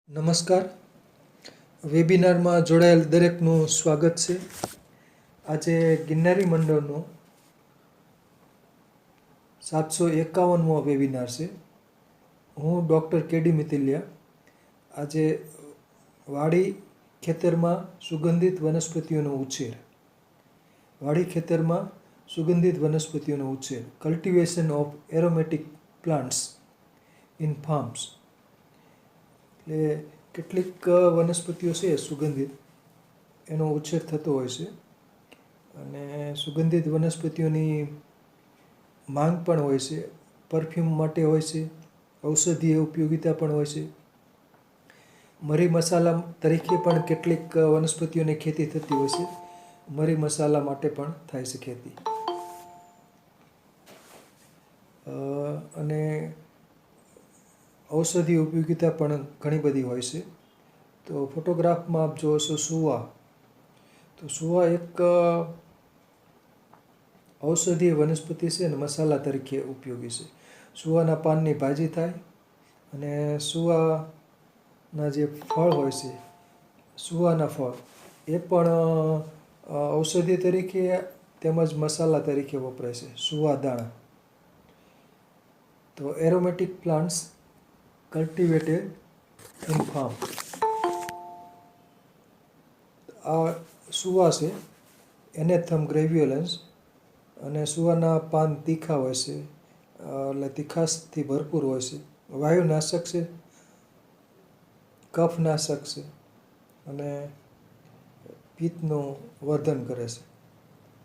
નમસ્કાર. વેબિનારમાં જોડાયેલ દરેકનું સ્વાગત છે. આજે ગિરનારી મંડળનો 751મો વેબિનાર છે. હું ડૉક્ટર કે.ડી. મિતિલિયા. આજે વાડી ખેતરમાં સુગંધિત વનસ્પતિઓનો ઉછેર. વાડી ખેતરમાં સુગંધિત વનસ્પતિઓનો ઉછેર. Cultivation of aromatic plants in farms. એટલે કેટલીક વનસ્પતિઓ છે સુગંધિત, એનો ઉછેર થતો હોય છે અને સુગંધિત વનસ્પતિઓની માંગ પણ હોય છે. પરફ્યુમ માટે હોય છે, ઔષધીય ઉપયોગિતા પણ હોય છે. મરી મસાલા તરીકે પણ કેટલીક વનસ્પતિઓની ખેતી થતી હોય છે. મરી મસાલા માટે પણ થાય છે ખેતી. અને ઔષધીય ઉપયોગિતા પણ ઘણી બધી હોય છે. તો ફોટોગ્રાફમાં આપ જોવો છો સુવા. તો સુવા એક ઔષધીય વનસ્પતિ છે અને મસાલા તરીકે ઉપયોગી છે. સુવાના પાનની ભાજી થાય અને સુવાના જે ફળ હોય છે, સુવાના ફળ, એ પણ ઔષધિ તરીકે તેમજ મસાલા તરીકે વપરાય છે. સુવા દાણા. તો aromatic plants cultivated in farm. આ સુવા છે, એનેથમ ગ્રેવ્યુલન્સ, અને સુવાના પાન તીખા હોય છે, એટલે તીખાશથી ભરપૂર હોય છે. વાયુનાશક છે, કફનાશક છે અને પિત્તનું વર્ધન કરે છે.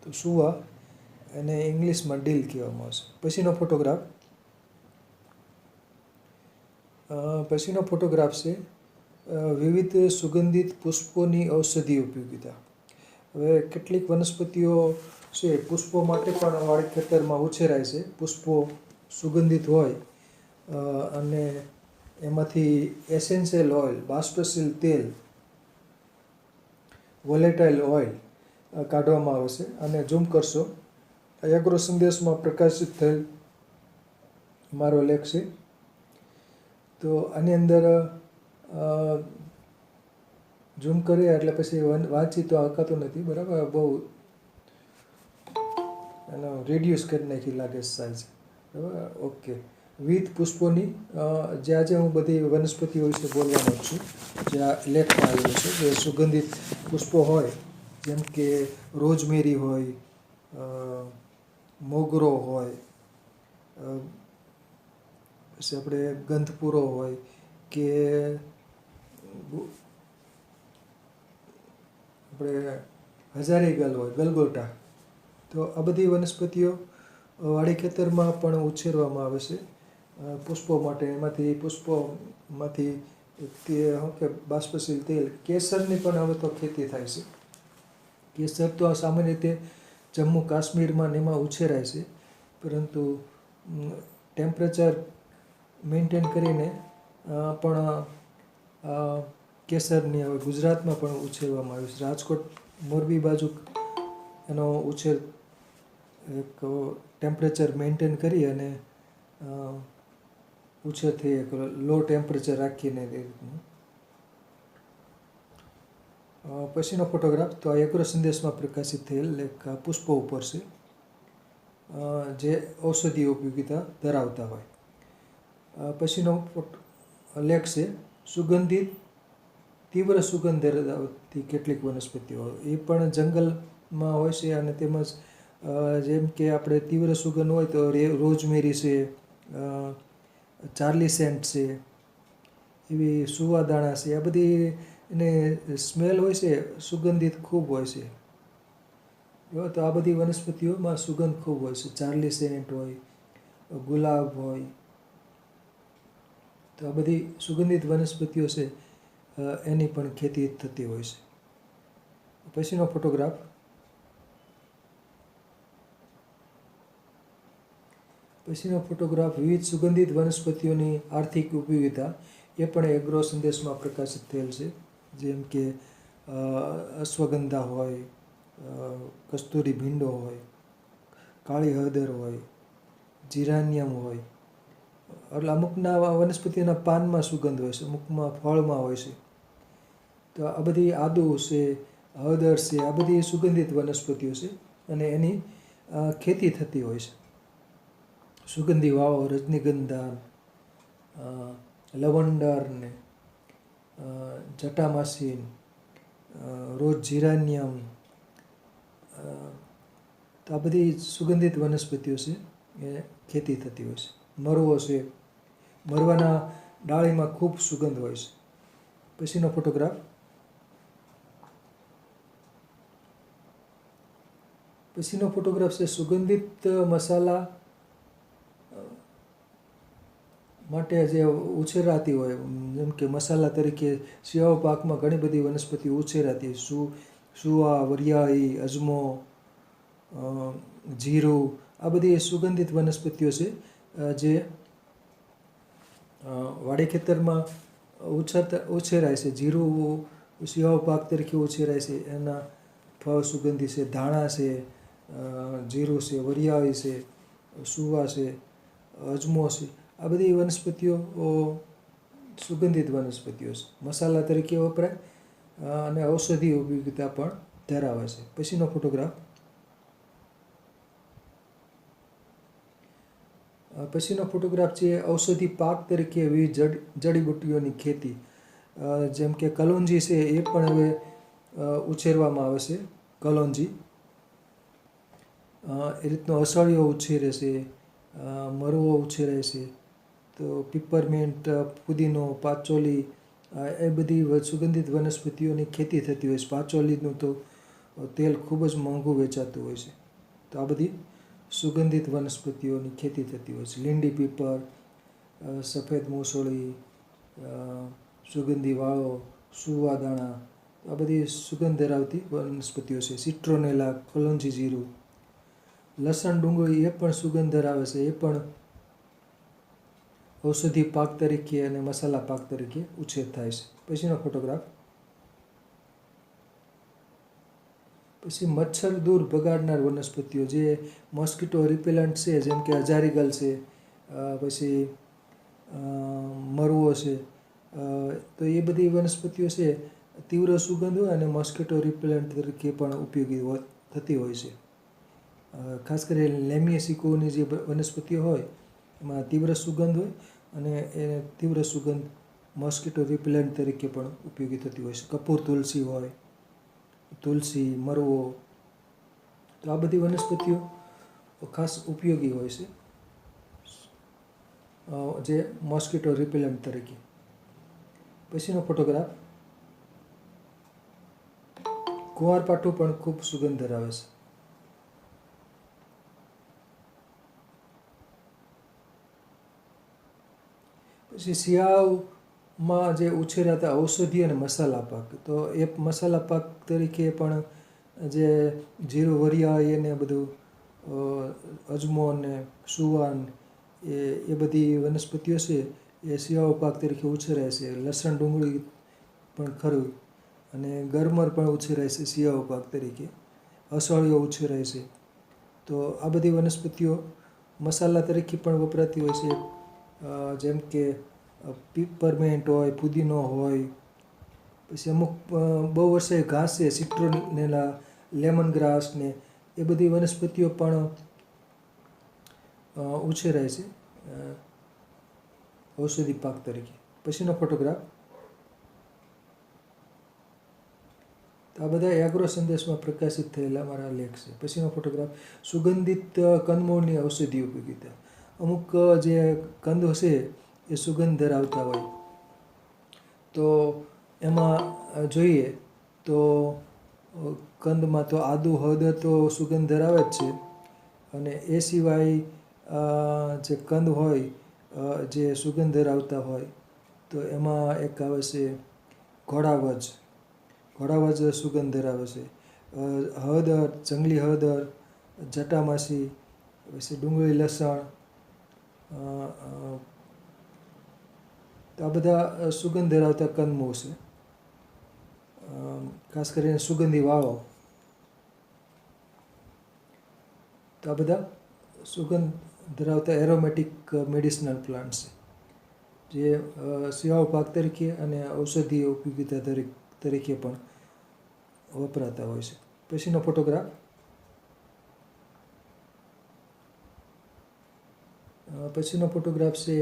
તો સુવા, એને ઇંગ્લિશમાં ડીલ કહેવામાં આવે છે. પછીનો ફોટોગ્રાફ છે વિવિધ સુગંધિત પુષ્પોની ઔષધીય ઉપયોગિતા. હવે કેટલીક વનસ્પતિઓ છે પુષ્પો માટે પણ વાડી ખેતરમાં ઉછેરાય છે. પુષ્પો સુગંધિત હોય અને એમાંથી એસેન્શિયલ ઓઇલ, બાષ્પશીલ તેલ, વોલેટાઇલ ઓઇલ કાઢવામાં આવે છે. અને ઝૂમ કરશો, એગ્રો સંદેશમાં પ્રકાશિત થયેલ મારો લેખ છે. તો આની અંદર ઝૂમ કરીએ એટલે પછી વાંચી તો હકાતું નથી, બરાબર. બહુ એનો રેડિયુસ કરી નાખી લાગે સાઈઝ, બરાબર. ઓકે. વિવિધ પુષ્પોની જે આજે હું બધી વનસ્પતિઓ વિશે બોલવાનો છું, જે આ લેખમાં આવેલું છે. જે સુગંધિત પુષ્પો હોય, જેમ કે રોઝમેરી હોય, મોગરો હોય, પછી આપણે ગંધપુરો હોય કે આપણે હજારીગલ હોય, ગલગોટા. તો આ બધી વનસ્પતિઓ વાડી ખેતરમાં પણ ઉછેરવામાં આવે છે પુષ્પો માટે. પુષ્પોમાંથી તે શું કે બાષ્પશીલ તેલ, કેસરની પણ હવે તો ખેતી થાય છે. કેસર તો સામાન્ય રીતે જમ્મુ કાશ્મીરમાં ને એમાં ઉછેરાય છે, પરંતુ ટેમ્પરેચર મેન્ટેન કરીને પણ કેસરની હવે ગુજરાતમાં પણ ઉછેરવામાં આવે છે. રાજકોટ, મોરબી બાજુ એનો ઉછેર એક ટેમ્પરેચર મેન્ટેન કરી અને ઉછેર થઈ લો ટેમ્પરેચર રાખીને એ રીતનું. પછીનો ફોટોગ્રાફ, તો આ એગ્રો સંદેશમાં પ્રકાશિત થયેલ એક પુષ્પો ઉપર છે, જે ઔષધીય ઉપયોગિતા ધરાવતા હોય. પછીનો લેખ છે સુગંધિત, તીવ્ર સુગંધ ધરાવતી કેટલીક વનસ્પતિઓ. એ પણ જંગલમાં હોય છે અને તેમજ જેમ કે આપણે તીવ્ર સુગંધ હોય તો રોઝમેરી છે, ચાર્લી સેન્ટ છે, એવી સુવાદાણા છે. આ બધી એને સ્મેલ હોય છે, સુગંધિત ખૂબ હોય છે. બરાબર. તો આ બધી વનસ્પતિઓમાં સુગંધ ખૂબ હોય છે. ચાર્લી સેન્ટ હોય, ગુલાબ હોય. તો આ બધી સુગંધિત વનસ્પતિઓ છે, એની પણ ખેતી થતી હોય છે. પછીનો ફોટોગ્રાફ, વિવિધ સુગંધિત વનસ્પતિઓની આર્થિક ઉપયોગિતા. એ પણ એગ્રો સંદેશમાં પ્રકાશિત થયેલ છે. જેમ કે અશ્વગંધા હોય, કસ્તુરી ભીંડો હોય, કાળી હળદર હોય, જીરાનિયમ હોય, એટલે અમુકના વનસ્પતિના પાનમાં સુગંધ હોય છે, અમુકમાં ફળમાં હોય છે. તો આ બધી આદુ છે, હળદર છે, આ બધી સુગંધિત વનસ્પતિઓ છે અને એની ખેતી થતી હોય છે. સુગંધી વાવો, રજનીગંધા, લવંડર ને જટામાસી, રોઝ જીરાનિયમ, તો આ બધી સુગંધિત વનસ્પતિઓ છે એ ખેતી થતી હોય છે. મરવો છે, મરવાના ડાળીમાં ખૂબ સુગંધ હોય છે. પછીનો ફોટોગ્રાફ. પછીનો ફોટોગ્રાફ છે સુગંધિત મસાલા માટે જે ઉછેરાતી હોય, જેમ કે મસાલા તરીકે શિયાળુ પાકમાં ઘણી બધી વનસ્પતિઓ ઉછેરાતી હોય. સુવા, વરિયાળી, અજમો, જીરું, આ બધી સુગંધિત વનસ્પતિઓ છે જે વાડી ખેતરમાં ઉછેરાય છે. જીરું શિયાળુ પાક તરીકે ઉછેરાય છે, એના ફળ સુગંધી છે. ધાણા છે, જીરું છે, વરિયાળી છે, સુવા છે, અજમો છે, આ બધી વનસ્પતિઓ સુગંધિત વનસ્પતિઓ છે. મસાલા તરીકે વપરાય અને ઔષધીય ઉપયોગિતા પણ ધરાવે છે. પછીનો ફોટોગ્રાફ. પછીનો ફોટોગ્રાફ છે ઔષધિ પાક તરીકે વિવિધ જડીબુટ્ટીઓની ખેતી. જેમ કે કલોંજી છે એ પણ હવે ઉછેરવામાં આવે છે. કલોંજી એ રીતનો અસળિયો ઉછેરે છે, મરવો ઉછેરાય છે. તો પીપરમિન્ટ, પુદીનો, પાચોલી, એ બધી સુગંધિત વનસ્પતિઓની ખેતી થતી હોય છે. પાચોલીનું તો તેલ ખૂબ જ મોંઘું વેચાતું હોય છે. તો આ બધી સુગંધિત વનસ્પતિઓની ખેતી થતી હોય છે. લીંડી પીપર, સફેદ મૂસળી, સુગંધી વાળો, સુવા દાણા, આ બધી સુગંધ ધરાવતી વનસ્પતિઓ છે. સિટ્રોનેલા, કલોંજી, જીરું, લસણ, ડુંગળી એ પણ સુગંધ ધરાવે છે. એ પણ ઔષધિ પાક તરીકે અને મસાલા પાક તરીકે ઉછેર થાય છે. પછીનો ફોટોગ્રાફ. પછી મચ્છર દૂર ભગાડનાર વનસ્પતિઓ, જે મોસ્કિટો રિપેલન્ટ છે, જેમ કે અજારીગલ છે, પછી મરવો છે, તો એ બધી વનસ્પતિઓ છે તીવ્ર સુગંધ હોય અને મોસ્કિટો રિપેલન્ટ તરીકે પણ ઉપયોગી થતી હોય છે. ખાસ કરીને લેમિએસિકોની જે વનસ્પતિઓ હોય એમાં તીવ્ર સુગંધ હોય અને એ તીવ્ર સુગંધ મોસ્કિટો રિપેલન્ટ તરીકે પણ ઉપયોગી થતી હોય છે. કપૂર તુલસી હોય, તુલસી, મરવો, તો આ બધી વનસ્પતિઓ ખાસ ઉપયોગી હોય છે જે મોસ્કિટો રિપેલન્ટ તરીકે. પછીનો ફોટોગ્રાફ. કુંવારપાઠું પણ ખૂબ સુગંધ ધરાવે છે. પછી શિયાળામાં જે ઉછેરાતા ઔષધિ અને મસાલા પાક, તો એ મસાલા પાક તરીકે પણ જે જીરું, વરિયાળી એને બધું, અજમો ને સુવાન, એ બધી વનસ્પતિઓ છે એ શિયાળુ પાક તરીકે ઉછેરાય છે. લસણ, ડુંગળી પણ ખરું, અને ગરમર પણ ઉછેરાય છે શિયાળુ પાક તરીકે. અસળિયો ઉછેરાય છે. તો આ બધી વનસ્પતિઓ મસાલા તરીકે પણ વપરાતી હોય છે. જેમ કે પીપરમેન્ટ હોય, પુદીનો હોય, પછી અમુક બહુ વર્ષે ઘાસ છે, સિટ્રોનેલા, લેમન ગ્રાસ ને એ બધી વનસ્પતિઓ પણ ઉછેરાય છે ઔષધિ પાક તરીકે. પછીનો ફોટોગ્રાફ. તો આ બધા એગ્રો સંદેશમાં પ્રકાશિત થયેલા મારા લેખ છે. પછીનો ફોટોગ્રાફ. સુગંધિત કંદમૂળની ઔષધિ ઉપયોગિતા. અમુક જે કંદ છે એ સુગંધ ધરાવતા હોય, તો એમાં જોઈએ તો કંદમાં તો આદુ, હળદર તો સુગંધ ધરાવે જ છે, અને એ સિવાય જે કંદ હોય જે સુગંધ ધરાવતા હોય, તો એમાં એક આવે છે ઘોડાવજ. ઘોડાવજ સુગંધ ધરાવે છે. હળદર, જંગલી હળદર, જટામાસી, પછી ડુંગળી, લસણ, તો આ બધા સુગંધ ધરાવતા કંદમૂળ છે. ખાસ કરીને સુગંધી વાળો, તો આ બધા સુગંધ ધરાવતા એરોમેટિક મેડિસિનલ પ્લાન્ટ્સ છે જે શિયાળુ પાક તરીકે અને ઔષધીય ઉપયોગિતા તરીકે પણ વપરાતા હોય છે. પછીનો ફોટોગ્રાફ. પછીનો ફોટોગ્રાફ છે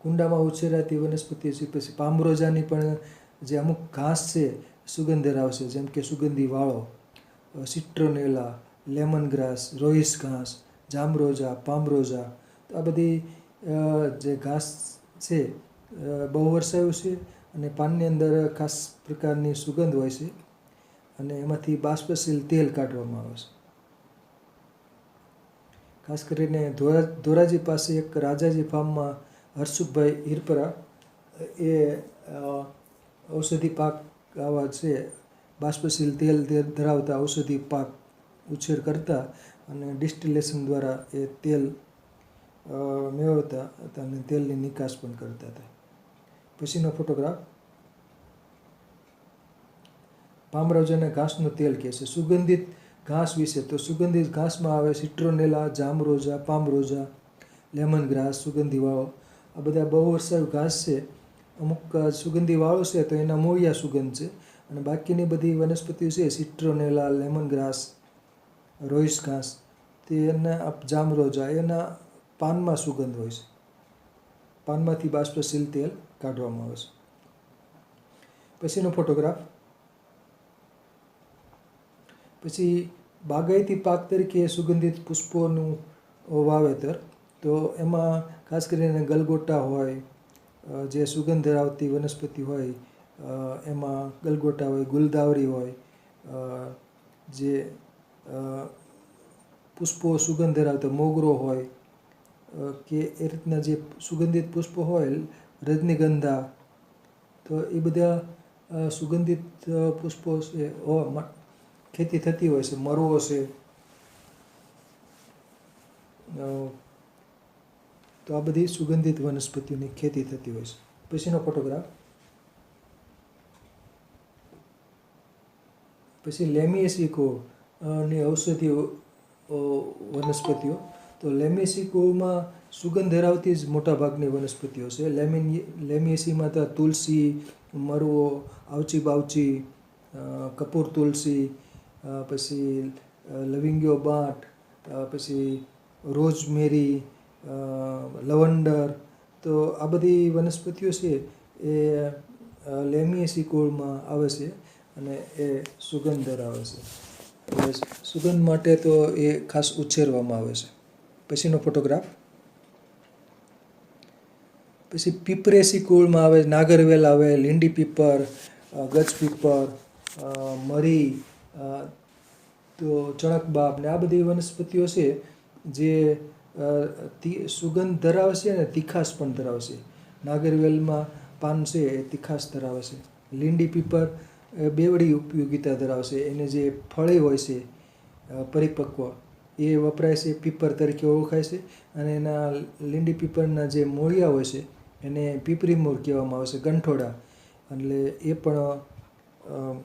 કુંડામાં ઉછેરાતી વનસ્પતિ છે. પછી પામરોજાની પણ જે અમુક ઘાસ છે સુગંધ ધરાવશે, જેમ કે સુગંધી વાળો, સિટ્રોનેલા, લેમન ગ્રાસ, રોઈસ ઘાસ, જામરોજા, પામરોજા. તો આ બધી જે ઘાસ છે બહુ વર્ષાયુ છે અને પાનની અંદર ખાસ પ્રકારની સુગંધ હોય છે અને એમાંથી બાષ્પશીલ તેલ કાઢવામાં આવે છે. ખાસ કરીને ધોરાજી પાસે એક રાજાજી ફાર્મમાં હરસુખભાઈ હિરપરા એ ઔષધિ પાક આવા છે બાષ્પશીલ તેલ ધરાવતા ઔષધિ પાક ઉછેર કરતા અને ડિસ્ટિલેશન દ્વારા એ તેલ મેળવતા હતા અને તેલની નિકાસ પણ કરતા હતા. પછીનો ફોટોગ્રાફ. પામરોજાના ઘાસનું તેલ કહે છે. સુગંધિત ઘાસ વિશે તો સુગંધિત ઘાસમાં આવે સિટ્રોનેલા, જામરોજા, પામરોજા, લેમન ગ્રાસ, સુગંધી વાળો. આ બધા બહુ વર્ષાયુ ઘાસ છે. અમુક સુગંધી વાળો છે તો એના મૂળિયા સુગંધ છે અને બાકીની બધી વનસ્પતિઓ છે સિટ્રોનેલા, લેમન ગ્રાસ, રોઈસ ઘાસ, તે એના જામરોજા એના પાનમાં સુગંધ હોય છે. પાનમાંથી બાષ્પશીલ તેલ કાઢવામાં આવે છે. પછીનો ફોટોગ્રાફ. પછી બાગાયતી પાક તરીકે સુગંધિત પુષ્પોનું વાવેતર. તો એમાં ખાસ કરીને ગલગોટા હોય, જે સુગંધ ધરાવતી વનસ્પતિ હોય એમાં ગલગોટા હોય, ગુલદાવરી હોય, જે પુષ્પો સુગંધ ધરાવતા મોગરો હોય કે એ રીતના જે સુગંધિત પુષ્પો હોય, રજનીગંધા. તો એ બધા સુગંધિત પુષ્પો છે ખેતી થતી હોય છે. મરવો છે. તો આ બધી સુગંધિત વનસ્પતિઓની ખેતી થતી હોય છે. પછીનો ફોટોગ્રાફ. પછી લેમિએસિકો ની ઔષધીય વનસ્પતિઓ. તો લેમિએસિકોમાં સુગંધ ધરાવતી જ મોટાભાગની વનસ્પતિઓ છે. લેમિએસીમાં તો તુલસી, મરવો, આવચી બાવચી, કપૂર તુલસી, પછી લવિંગિયો બાટ, પછી રોઝમેરી, લવંડર. તો આ બધી વનસ્પતિઓ છે એ લેમિએસિકોમાં આવે છે અને એ સુગંધ ધરાવે છે. સુગંધ માટે તો એ ખાસ ઉછેરવામાં આવે છે. પછીનો ફોટોગ્રાફ. પછી પીપરેસી કુળમાં આવે નાગરવેલ આવે, લીંડી પીપર, ગજ પીપર, મરી, તો ચણકબાબ ને આ બધી વનસ્પતિઓ છે જે સુગંધ ધરાવે છે અને તીખાસ પણ ધરાવે છે. નાગરવેલમાં પાન છે એ તીખાસ ધરાવે છે. લીંડી પીપર બેવડી ઉપયોગિતા ધરાવે છે. એને જે ફળી હોય છે પરિપક્વ એ વપરાય છે, પીપર તરીકે ઓળખાય છે. અને એના લીંડી પીપરના જે મૂળિયા હોય છે એને પીપરી મૂળ કહેવામાં આવે છે, ગંઠોડા. એટલે એ પણ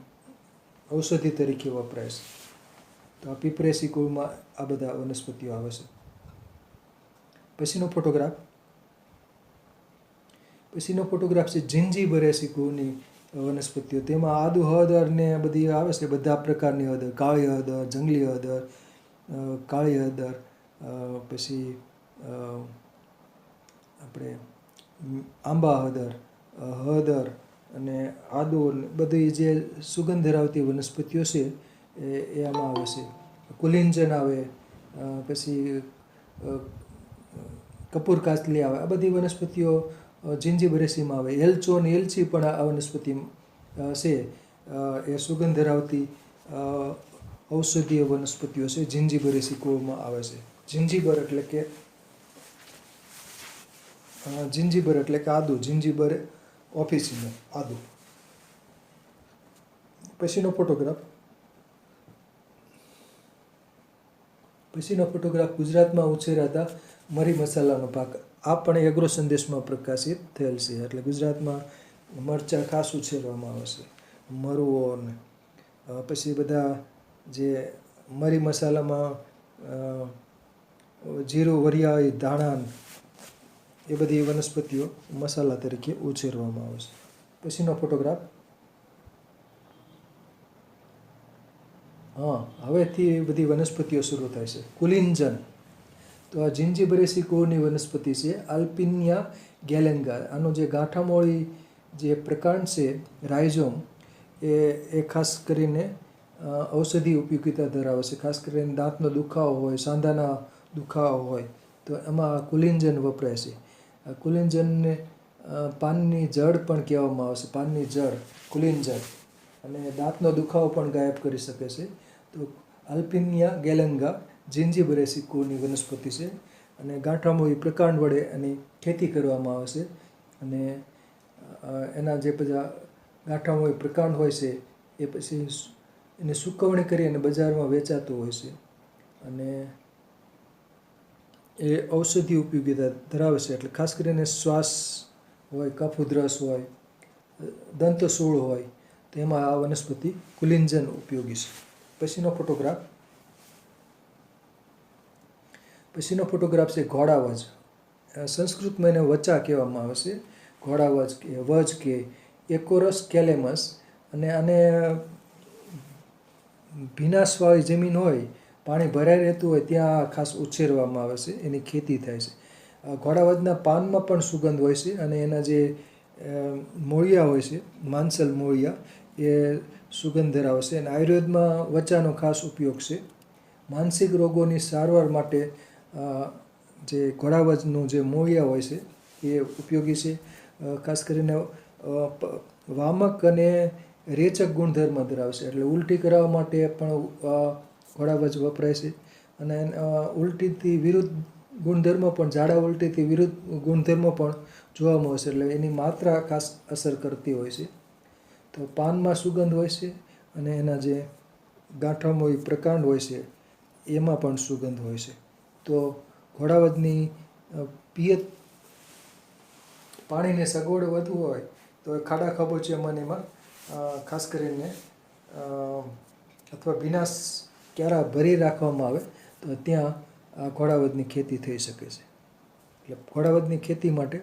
ઔષધિ તરીકે વપરાય છે. તો આ પીપરેસી કુળમાં આ બધા વનસ્પતિઓ આવે છે. પછીનો ફોટોગ્રાફ. પછીનો ફોટોગ્રાફ છે જિંજીબરેસી કુળની વનસ્પતિઓ. તેમાં આદુ, હળદર ને બધી આવે છે, બધા પ્રકારની હળદર, કાળી હળદર, જંગલી હળદર, કાળી હળદર, પછી આપણે આંબા હળદર, હળદર અને આદુ બધી જે સુગંધ ધરાવતી વનસ્પતિઓ છે એ આમાં આવે છે. કુલિંજન આવે, પછી કપૂર કાચલી આવે. આ બધી વનસ્પતિઓ જિંજીબરેસીમાં આવે. એલચો અને એલચી પણ આ વનસ્પતિ છે એ સુગંધ ધરાવતી ઔષધીય વનસ્પતિઓ છે, જિંજીબરેસી કુળમાં આવે છે. જિંજીબર એટલે કે આદુ, જિંજીબર ઓફિસિનલ આદુ. પછીનો ફોટોગ્રાફ. પછીનો ફોટોગ્રાફ ગુજરાતમાં ઉછેરાતા મરી મસાલાનો પાક. આ પણ એગ્રો સંદેશમાં પ્રકાશિત થયેલ છે. એટલે ગુજરાતમાં મરચાં ખાસ ઉછેરવામાં આવે છે, મરવો ને પછી બધા જે મરી મસાલામાં જીરું, વરિયાળી, ધાણા એ બધી વનસ્પતિઓ મસાલા તરીકે ઉછેરવામાં આવે છે. પછીનો ફોટોગ્રાફ. હવેથી બધી વનસ્પતિઓ શરૂ થાય છે. કુલિંજન. તો આ જિન્જીબરેસી કુળની વનસ્પતિ છે, આલ્પિનિયા ગેલેન્ગા. આનો જે ગાંઠામોળી જે પ્રકાંડ છે, રાઇઝોમ, એ ખાસ કરીને ઔષધિ ઉપયોગિતા ધરાવે છે. ખાસ કરીને દાંતનો દુખાવો હોય, સાંધાના દુખાવો હોય તો એમાં કુલિંજન વપરાય છે. આ કુલિંજનને પાનની જડ પણ કહેવામાં આવે છે, પાનની જડ કુલિંજન, અને દાંતનો દુખાવો પણ ગાયબ કરી શકે છે. તો આલ્પિનિયા ગેલેન્ગા જિન્જીબરેસી કુળની વનસ્પતિ છે, અને ગાંઠામોળી પ્રકાંડ વડે એની ખેતી કરવામાં આવે છે. અને એના જે બધા ગાંઠામોળી પ્રકાંડ હોય છે એ પછી એને સૂકવણી કરી અને બજારમાં વેચાતું હોય છે, અને એ ઔષધિ ઉપયોગિતા ધરાવે છે. એટલે ખાસ કરીને શ્વાસ હોય, કફ ઉધરસ હોય, દંતશૂળ હોય તો એમાં આ વનસ્પતિ કુલિંજન ઉપયોગી છે. પછીનો ફોટોગ્રાફ છે ઘોડાવજ. સંસ્કૃતમાં એને વચા કહેવામાં આવે છે. ઘોડાવજ કે વજ કે એકોરસ કેલેમસ. અને આને ભીનાશવાળી જમીન હોય, પાણી ભરાઈ રહેતું હોય ત્યાં ખાસ ઉછેરવામાં આવે છે, એની ખેતી થાય છે. ઘોડાવજના પાનમાં પણ સુગંધ હોય છે, અને એના જે મૂળિયા હોય છે, માંસલ મૂળિયા, એ સુગંધ ધરાવે છે. અને આયુર્વેદમાં વચાનો ખાસ ઉપયોગ છે. માનસિક રોગોની સારવાર માટે જે ઘોડાવજનું જે મૂળિયા હોય છે એ ઉપયોગી છે. ખાસ કરીને વામક અને રેચક ગુણધર્મ ધરાવે છે, એટલે ઉલટી કરાવવા માટે પણ ઘોડાવજ વપરાય છે. અને ઉલટીથી વિરુદ્ધ ગુણધર્મો પણ, ઝાડા ઉલટીથી વિરુદ્ધ ગુણધર્મો પણ જોવા મળે છે, એટલે એની માત્રા ખાસ અસર કરતી હોય છે. તો પાનમાં સુગંધ હોય છે, અને એના જે ગાંઠામોળી પ્રકાંડ હોય છે એમાં પણ સુગંધ હોય છે. તો ઘોડાવજની પિયત પાણીની સગવડ વધુ હોય તો ખાડા ખાબોચિયામાં એમાં ખાસ કરીને અથવા ભીનાશ ક્યારા ભરી રાખવામાં આવે તો ત્યાં આ ઘોડાવજની ખેતી થઈ શકે છે. એટલે ઘોડાવજની ખેતી માટે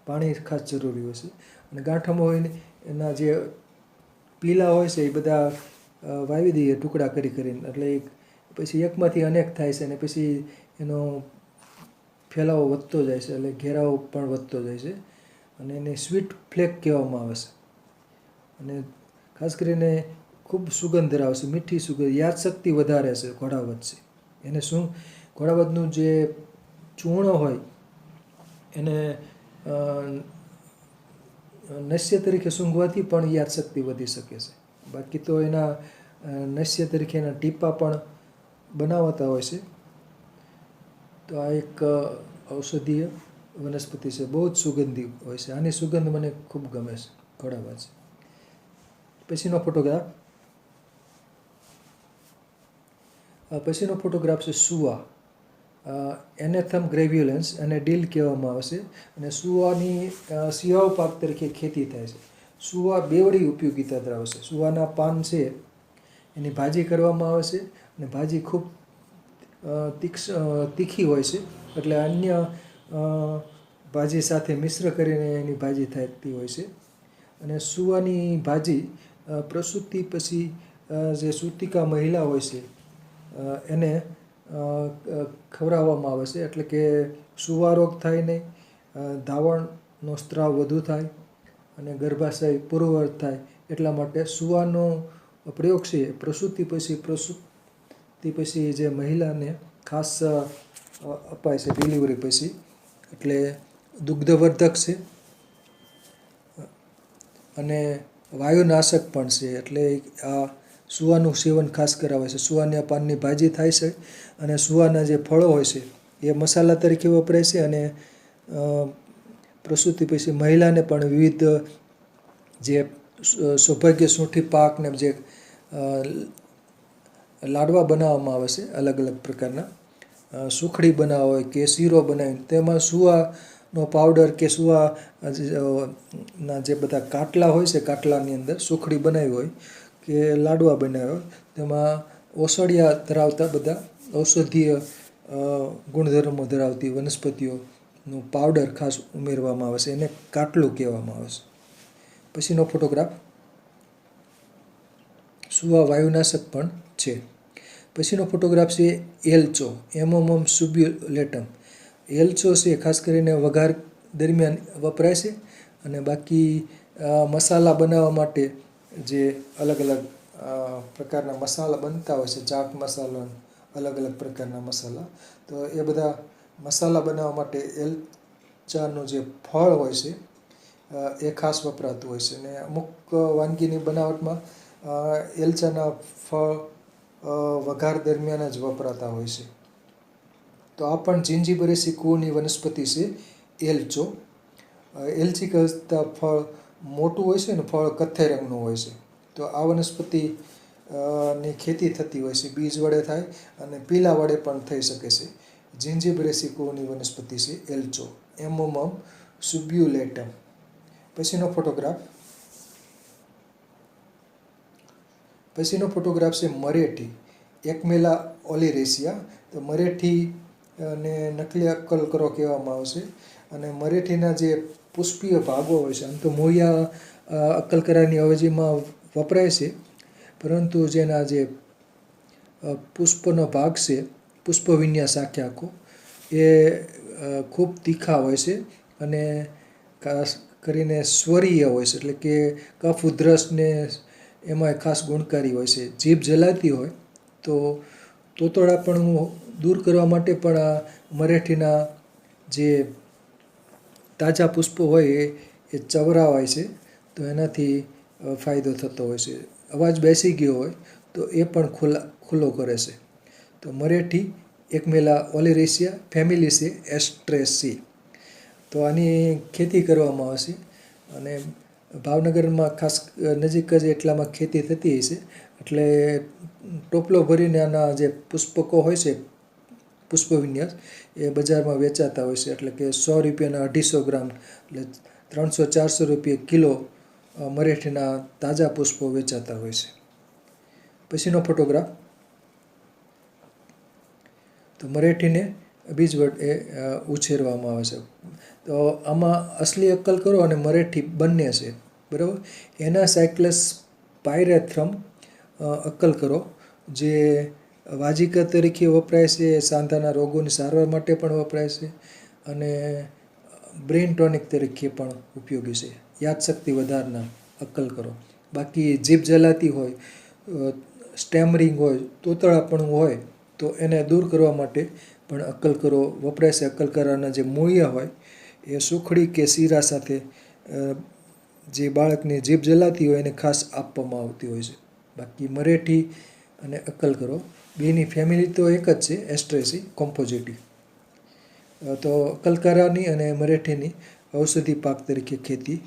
પાણી ખાસ જરૂરી હોય છે. અને ગાંઠામોળી એના જે પીલા હોય છે એ બધા વાવી દઈએ ટુકડા કરીને, એટલે પછી એકમાંથી અનેક થાય છે, અને પછી એનો ફેલાવો વધતો જાય છે, એટલે ઘેરાવો પણ વધતો જાય છે, અને એને સ્વીટ ફ્લેક કહેવામાં આવે છે. અને ખાસ કરીને ખૂબ સુગંધ ધરાવે છે, મીઠી સુગંધ, યાદશક્તિ વધારે છે ઘોડાવજ છે. એને ઘોડાવજનું જે ચૂર્ણ હોય એને નશ્ય તરીકે સૂંઘવાથી પણ યાદશક્તિ વધી શકે છે. બાકી તો એના નશ્ય તરીકે એના ટીપા પણ બનાવતા હોય છે. તો આ એક ઔષધીય વનસ્પતિ છે, બહુ જ સુગંધી હોય છે. આની સુગંધ મને ખૂબ ગમે છે, ઘોડાવજ. પછીનો ફોટોગ્રાફ છે સુવા. એનેથમ ગ્રેવ્યુલન્સ અને ડીલ કહેવામાં આવે છે. અને સુવાની શિયાળુ પાક તરીકે ખેતી થાય છે. સુવા બેવડી ઉપયોગિતા ધરાવે છે. સુવાના પાન છે એની ભાજી કરવામાં આવે છે, અને ભાજી ખૂબ તીખી હોય છે, એટલે અન્ય ભાજી સાથે મિશ્ર કરીને એની ભાજી થતી હોય છે. અને સુવાની ભાજી પ્રસૂતિ પછી જે સૂતિકા મહિલા હોય છે એને ખવડાવવામાં આવે છે, એટલે કે સુવા રોગ થાય નહીં, ધાવણનો સ્ત્રાવ વધુ થાય, અને ગર્ભાશય પૂર્વવર્ત થાય. એટલા માટે સુવાનો પ્રયોગ છે પ્રસૂતિ પછી જે મહિલાને ખાસ અપાય છે ડિલિવરી પછી, એટલે દુગ્ધવર્ધક છે અને વાયુનાશક પણ છે. એટલે આ સુવાનું સેવન ખાસ કરાવે છે. સુવાના પાનની ભાજી થાય છે, અને સુવાના જે ફળો હોય છે એ મસાલા તરીકે વપરાય છે. અને પ્રસૂતિ પછી મહિલાને પણ વિવિધ જે સૌભાગ્ય સૂંઠી પાક ને જે લાડવા બનાવવામાં આવે છે અલગ અલગ પ્રકારના, સુખડી બનાવવા હોય કે શીરો બનાવીને, તેમાં સુવાનો પાવડર કે સુવાના જે બધા કાટલા હોય છે, કાટલાની અંદર સુખડી બનાવી હોય કે લાડવા બનાવ્યા હોય, તેમાં ઓસડિયા ધરાવતા બધા ઔષધીય ગુણધર્મો ધરાવતી વનસ્પતિઓનું પાવડર ખાસ ઉમેરવામાં આવે છે. એને કાટલું કહેવામાં આવે છે. પછીનો ફોટોગ્રાફ સુવા વાયુનાશક પણ છે. પછીનો ફોટોગ્રાફ છે એલચો, એમોમમ સુબ્યુલેટમ. એલચો છે ખાસ કરીને વઘાર દરમિયાન વપરાય છે, અને બાકી મસાલા બનાવવા માટે જે અલગ અલગ પ્રકારના મસાલા બનતા હોય છે, ચાટ મસાલા, અલગ અલગ પ્રકારના મસાલા, તો એ બધા મસાલા બનાવવા માટે એલચાનું જે ફળ હોય છે એ ખાસ વપરાતું હોય છે. અને અમુક વાનગીની બનાવટમાં એલચાના ફળ વઘાર દરમિયાન જ વપરાતા હોય છે. તો આ પણ જિંજીબરેસી કુળની વનસ્પતિ છે એલચો. એલચી કરતાં ફળ મોટું હોય છે ને ફળ કથ્થઈ રંગનું હોય છે. તો આ વનસ્પતિ ની ખેતી થતી હોય છે. બીજ વડે થાય અને પીલા વડે પણ થઈ શકે છે. જિંજીબરેસી કુળની વનસ્પતિ છે એલચો, એમોમમ સુબ્યુલેટમ. પછીનો ફોટોગ્રાફ છે મરેઠી, એકમેલા ઓલિરેસિયા. તો મરેઠી ને નકલી અક્કલકરો કહેવામાં આવે છે. અને મરેઠીના જે પુષ્પીય ભાગો હોય છે, આમ તો મૂળિયા અક્કલકરાની અવેજીમાં વપરાય છે, પરંતુ જેના જે પુષ્પનો ભાગ છે, પુષ્પ વિન્યાસ આખો એ ખૂબ તીખા હોય છે અને ખાસ કરીને સ્વરીય હોય છે, એટલે કે કફ ઉધરસને એમાંય ખાસ ગુણકારી હોય છે. જીભ જલાતી હોય તો તોતરાપણું દૂર કરવા માટે પણ આ મરેઠીના જે તાજા પુષ્પો હોય એ ચવરાવાય છે, તો એનાથી ફાયદો થતો હોય છે. અવાજ બેસી ગયો હોય તો એ પણ ખુલ્લો કરે છે. તો મરેઠી, એકમેલા ઓલિરેસિયા, ફેમિલી છે એસ્ટ્રેસી. તો આની ખેતી કરવામાં આવે છે, અને ભાવનગરમાં ખાસ નજીક જ એટલામાં ખેતી થતી હશે, એટલે ટોપલો ભરીને આના જે પુષ્પકો હોય છે, પુષ્પ વિન્યાસ, એ બજારમાં વેચાતા હોય છે. એટલે કે 100 રૂપિયાના 250 ગ્રામ, એટલે 300-400 રૂપિયા કિલો મરેઠીના તાજા પુષ્પો વેચાતા હોય છે. પછીનો ફોટોગ્રાફ, તો મરેઠીને બીજ વડે ઉછેરવામાં આવે છે. તો આમાં અસલી અક્કલકરો અને મરેઠી બંને છે, બરાબર. એના સાયક્લસ પાયરેથ્રમ અક્કલકરો જે વાજિકા તરીકે વપરાય છે, સાંધાના રોગોની સારવાર માટે પણ વપરાય છે, અને બ્રેઇન ટોનિક તરીકે પણ ઉપયોગી છે, યાદશક્તિ વધારનાર અક્કલકરો. બાકી જીભ જલાતી હોય, સ્ટેમરિંગ હોય, તોતરાપણું હોય, તો એને દૂર કરવા માટે પણ અક્કલકરો વપરાય છે. અક્કલકરાના જે મૂળિયા હોય એ સુખડી કે શીરા સાથે જે બાળકની જીભ જલાતી હોય એને ખાસ આપવામાં આવતી હોય છે. બાકી મરેઠી અને અક્કલકરો બેની ફેમિલી તો એક જ છે, એસ્ટ્રેસી કોમ્પોઝિટી. તો અક્કલકરાની અને મરેઠીની ઔષધિ પાક તરીકે ખેતી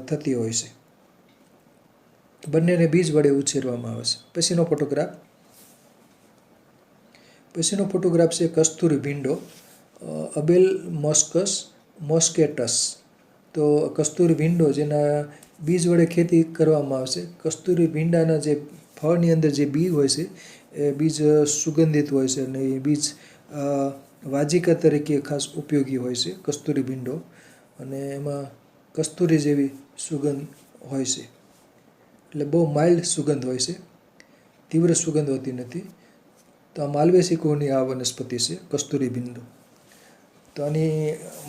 થતી હોય છે. બંનેને બીજ વડે ઉછેરવામાં આવે છે. પછીનો ફોટોગ્રાફ છે કસ્તુરી ભીંડો, અબેલ મોસ્કેટસ. તો કસ્તુરી ભીંડો જેના બીજ વડે ખેતી કરવામાં આવશે. કસ્તુરી ભીંડાના જે ફળની અંદર જે બી હોય છે એ બીજ સુગંધિત હોય છે, અને એ બીજ વાજિકા તરીકે ખાસ ઉપયોગી હોય છે કસ્તુરી ભીંડો, અને એમાં કસ્તુરી જેવી સુગંધ હોય છે. એટલે બહુ માઇલ્ડ સુગંધ હોય છે, તીવ્ર સુગંધ હોતી નથી. તો આ માલવેસી કુળની આ વનસ્પતિ છે કસ્તુરી ભીંડો. તો આની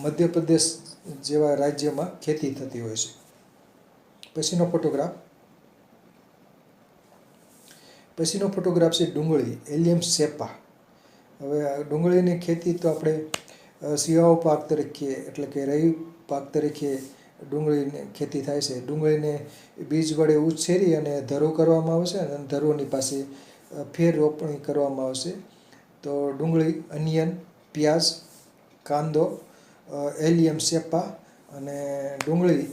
મધ્યપ્રદેશ જેવા રાજ્યમાં ખેતી થતી હોય છે. પછીનો ફોટોગ્રાફ છે ડુંગળી, એલિયમ સેપા. હવે ડુંગળીની ખેતી તો આપણે શિયાળુ પાક તરીકે, એટલે કે રવિ પાક તરીકે ડુંગળીની ખેતી થાય છે. ડુંગળીને બીજ વડે ઉછેરી અને ધરો કરવામાં આવશે, અને ધરોની પાસે ફેર રોપણી કરવામાં આવશે. તો ડુંગળી, અનિયન, પ્યાજ, કાંદો, એલિયમ સેપા અને ડુંગળી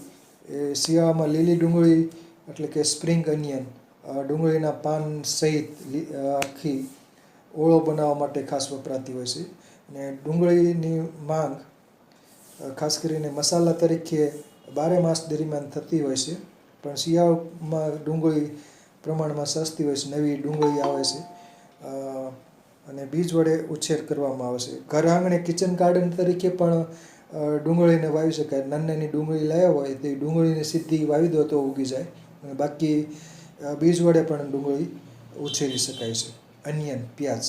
એ શિયાળામાં લીલી ડુંગળી, એટલે કે સ્પ્રિંગ અનિયન, ડુંગળીના પાન સહિત આખી ઓળો બનાવવા માટે ખાસ વપરાતી હોય છે. અને ડુંગળીની માંગ ખાસ કરીને મસાલા તરીકે 12 માસ દરમિયાન થતી હોય છે, પણ શિયાળામાં ડુંગળી પ્રમાણમાં સસ્તી હોય છે, નવી ડુંગળી આવે છે. અને બીજ વડે ઉછેર કરવામાં આવે છે. ઘર આંગણે કિચન ગાર્ડન તરીકે પણ ડુંગળીને વાવી શકાય. નાની નાની ડુંગળી લાવ્યા હોય તો એ ડુંગળીને સીધી વાવી દો તો ઉગી જાય. અને બાકી બીજ વડે પણ ડુંગળી ઉછેરી શકાય છે. અનિયન, પ્યાજ.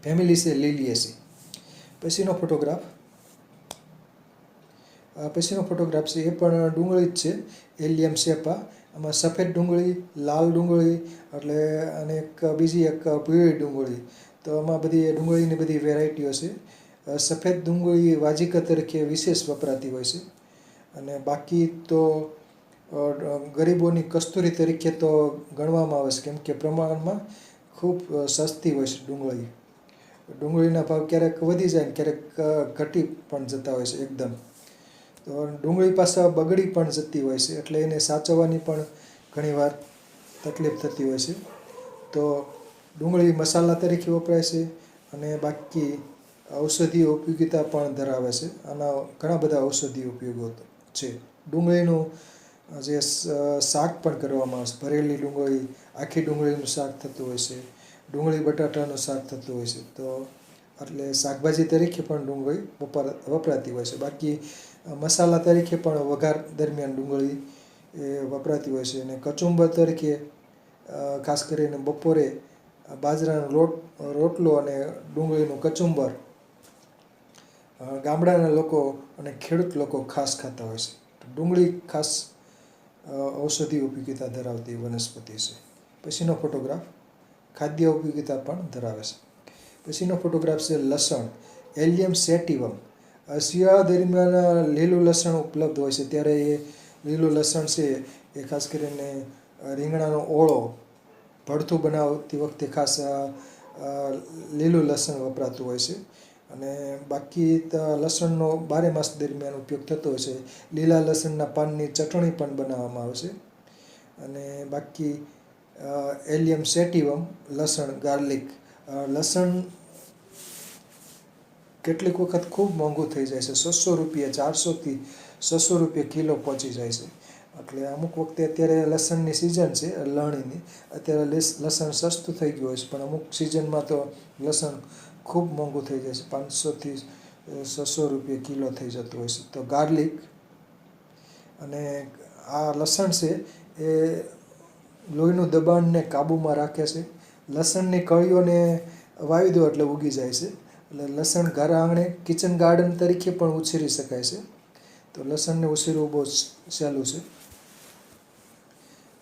ફેમિલી છે લીલિયેસી. પછીનો ફોટોગ્રાફ છે એ પણ ડુંગળી જ છે, એલિયમ સેપા. આમાં સફેદ ડુંગળી, લાલ ડુંગળી એટલે અને બીજી એક પીળી ડુંગળી. તો આમાં બધી ડુંગળીની બધી વેરાયટીઓ છે. સફેદ ડુંગળી વાજીકા તરીકે વિશેષ વપરાતી હોય છે. અને બાકી તો ગરીબોની કસ્તુરી તરીકે તો ગણવામાં આવે છે, કેમ કે પ્રમાણમાં ખૂબ સસ્તી હોય છે ડુંગળી. ડુંગળીના ભાવ ક્યારેક વધી જાય ને ક્યારેક ઘટી પણ જતા હોય છે એકદમ. તો ડુંગળી પાછા બગડી પણ જતી હોય છે, એટલે એને સાચવવાની પણ ઘણીવાર તકલીફ થતી હોય છે. તો ડુંગળી મસાલા તરીકે વપરાય છે અને બાકી ઔષધીય ઉપયોગિતા પણ ધરાવે છે. આના ઘણા બધા ઔષધીય ઉપયોગો છે. ડુંગળીનું જે શાક પણ કરવામાં આવે છે, ભરેલી ડુંગળી, આખી ડુંગળીનું શાક થતું હોય છે, ડુંગળી બટાટાનું શાક થતું હોય છે. તો એટલે શાકભાજી તરીકે પણ ડુંગળી વપરાતી હોય છે. બાકી મસાલા તરીકે પણ વઘાર દરમિયાન ડુંગળી એ વપરાતી હોય છે. અને કચુંબર તરીકે ખાસ કરીને બપોરે બાજરાનો રોટલો અને ડુંગળીનું કચુંબર ગામડાના લોકો અને ખેડૂત લોકો ખાસ ખાતા હોય છે. ડુંગળી ખાસ ઔષધીય ઉપયોગિતા ધરાવતી વનસ્પતિ છે. પછીનો ફોટોગ્રાફ ખાદ્ય ઉપયોગિતા પણ ધરાવે છે. પછીનો ફોટોગ્રાફ છે લસણ, એલિયમ સેટિવમ. શિયાળા દરમિયાન લીલું લસણ ઉપલબ્ધ હોય છે, ત્યારે એ લીલું લસણ છે એ ખાસ કરીને રીંગણાનો ઓળો ભરથું બનાવતી વખતે ખાસ લીલું લસણ વપરાતું હોય છે. અને બાકી લસણનો બારે માસ દરમિયાન ઉપયોગ થતો હોય છે. લીલા લસણના પાનની ચટણી પણ બનાવવામાં આવે છે. અને બાકી એલિયમ સેટિવમ, લસણ, ગાર્લિક. લસણ કેટલીક વખત ખૂબ મોંઘું થઈ જાય છે, 600 રૂપિયા, 400થી 600 રૂપિયા કિલો પહોંચી જાય છે. એટલે અમુક વખતે અત્યારે લસણની સિઝન છે લણણીની, અત્યારે લસણ સસ્તું થઈ ગયું હોય છે, પણ અમુક સિઝનમાં તો લસણ ખૂબ મોંઘું થઈ જાય છે, 500થી 600 રૂપિયા કિલો થઈ જતું હોય છે. તો ગાર્લિક અને આ લસણ છે એ લોહીનું દબાણને કાબૂમાં રાખે છે. લસણની કળીઓને વાવી દો એટલે ઉગી જાય છે. એટલે લસણ ઘર આંગણે કિચન ગાર્ડન તરીકે પણ ઉછેરી શકાય છે. તો લસણને ઉછેરવું બહુ સહેલું છે.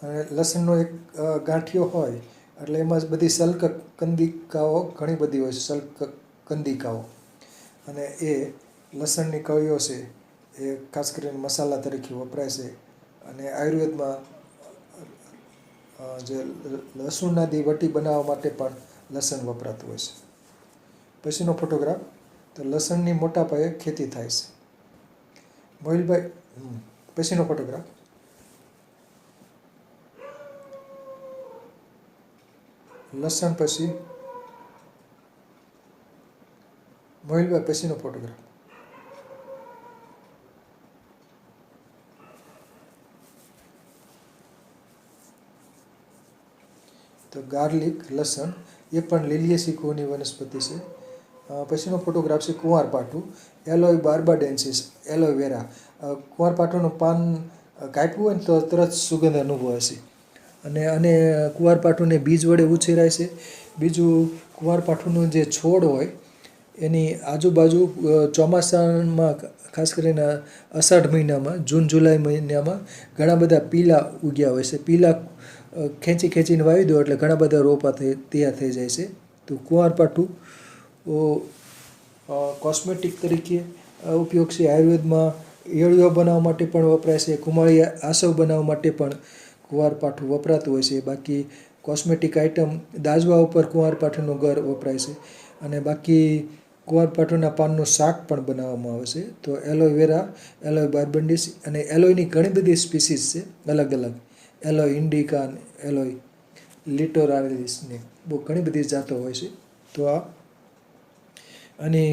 અને લસણનો એક ગાંઠિયો હોય એટલે એમાં જ બધી કંદિકાઓ ઘણી બધી હોય છે, કંદિકાઓ. અને એ લસણની કળીઓ છે એ ખાસ કરીને મસાલા તરીકે વપરાય છે. અને આયુર્વેદમાં જે લસુણાદી વટી બનાવવા માટે પણ લસણ વપરાતું હોય છે. પછીનો ફોટોગ્રાફ તો લસણની મોટા પાયે ખેતી થાય છે. મોહિલભાઈ, પછીનો ફોટોગ્રાફ લસણ પછી મોહિલભાઈ, પછીનો ફોટોગ્રાફ તો ગાર્લિક, લસણ એ પણ લીલિયેસી કુળની વનસ્પતિ છે. પછીનો ફોટોગ્રાફ છે કુંવારપાઠું, એલોય બાર્બાડેન્સિસ, એલોવેરા. કુંવારપાઠુંનું પાન કાપ્યું હોય ને તો તરત સુગંધ અનુભવાય છે. અને કુંવારપાઠુંને બીજ વડે ઉછેરાય છે. બીજું, કુંવારપાઠુંનો જે છોડ હોય એની આજુબાજુ ચોમાસામાં ખાસ કરીને અષાઢ મહિનામાં, જૂન જુલાઈ મહિનામાં ઘણા બધા પીલા ઉગ્યા હોય છે. પીલા ખેંચીને વાવી દો એટલે ઘણા બધા રોપા તૈયાર થઈ જાય છે. તો કુંવારપાઠું કોસ્મેટિક તરીકે ઉપયોગ છે. આયુર્વેદમાં એળીઓ બનાવવા માટે પણ વપરાય છે. કુમારી આસવ બનાવવા માટે પણ કુંવારપાઠું વપરાતું હોય છે. બાકી કોસ્મેટિક આઇટમ દાજવા ઉપર કુંવારપાઠુંનો ગર વપરાય છે. અને બાકી કુંવારપાઠુંના પાનનું શાક પણ બનાવવામાં આવે છે. તો એલોવેરા, એલોય બાર્બાડેન્સિસ અને એલોયની ઘણી બધી સ્પીસીસ છે અલગ અલગ. એલોય ઇન્ડિકા, એલોય લિટોરાલિસની બહુ ઘણી બધી જાતો હોય છે. તો આની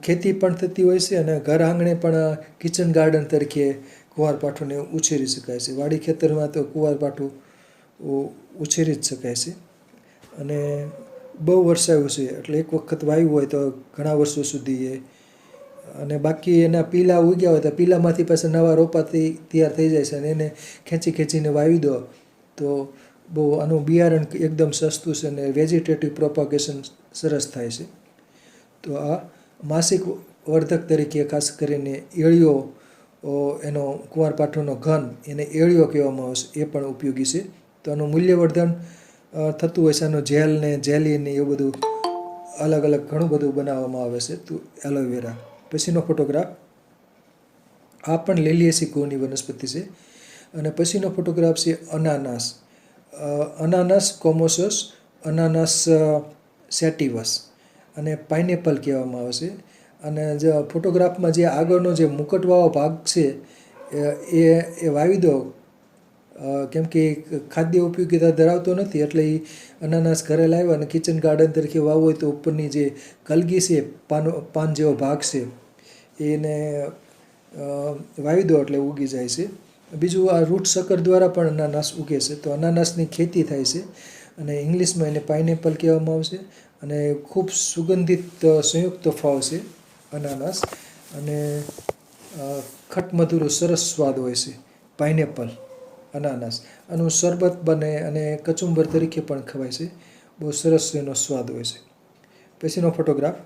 ખેતી પણ થતી હોય છે અને ઘર આંગણે પણ કિચન ગાર્ડન તરીકે કુંવારપાઠુંને ઉછેરી શકાય છે. વાડી ખેતરમાં તો કુંવારપાઠું ઉછેરી જ શકાય છે. અને બહુ વરસાયું છે એટલે એક વખત વાવ્યું હોય તો ઘણા વર્ષો સુધી એ, અને બાકી એના પીલા ઉગ્યા હોય તો પીલામાંથી પાછા નવા રોપાથી તૈયાર થઈ જાય છે, અને એને ખેંચીને વાવી દો તો બહુ આનું બિયારણ એકદમ સસ્તું છે અને વેજીટેટિવ પ્રોપાગેશન સરસ થાય છે. તો આ માસિક વર્ધક તરીકે ખાસ કરીને એળિયો, એનો કુંવારપાઠાનો ઘન એને એળિયો કહેવામાં આવે છે, એ પણ ઉપયોગી છે. તો આનું મૂલ્યવર્ધન થતું હોય છે. આનું જેલ ને જેલી ને એવું બધું અલગ અલગ ઘણું બધું બનાવવામાં આવે છે. તો એલોવેરા. પછીનો ફોટોગ્રાફ, આ પણ લીલિયેસી કુળની વનસ્પતિ છે. અને પછીનો ફોટોગ્રાફ છે અનાનાસ. અનાનાસ કોમોસસ, અનાનાસ સેટિવસ અને પાઇનેપલ કહેવામાં આવે છે. અને જે ફોટોગ્રાફમાં જે આગળનો જે મુકટવાળો ભાગ છે એ વાવી દો, કેમ કે ખાદ્ય ઉપયોગિતા ધરાવતો નથી, એટલે એ અનાનાસ ઘરે લાવ્યા અને કિચન ગાર્ડન તરીકે વાવવું હોય તો ઉપરની જે કલગી છે, પાન જેવો ભાગ છે, એને વાવી દો એટલે ઉગી જાય છે. બીજું, આ રૂટ સકર દ્વારા પણ અનાનાસ ઉગે છે. તો અનાનાસની ખેતી થાય છે અને ઇંગ્લિશમાં એને પાઇનેપલ કહેવામાં આવશે. અને ખૂબ સુગંધિત સંયુક્ત ફળ છે અનાનાસ, અને ખટમધુરો સરસ સ્વાદ હોય છે પાઇનેપલ, અનાનાસ. આનું શરબત બને અને કચુંબર તરીકે પણ ખવાય છે. બહુ સરસ એનો સ્વાદ હોય છે. પછીનો ફોટોગ્રાફ,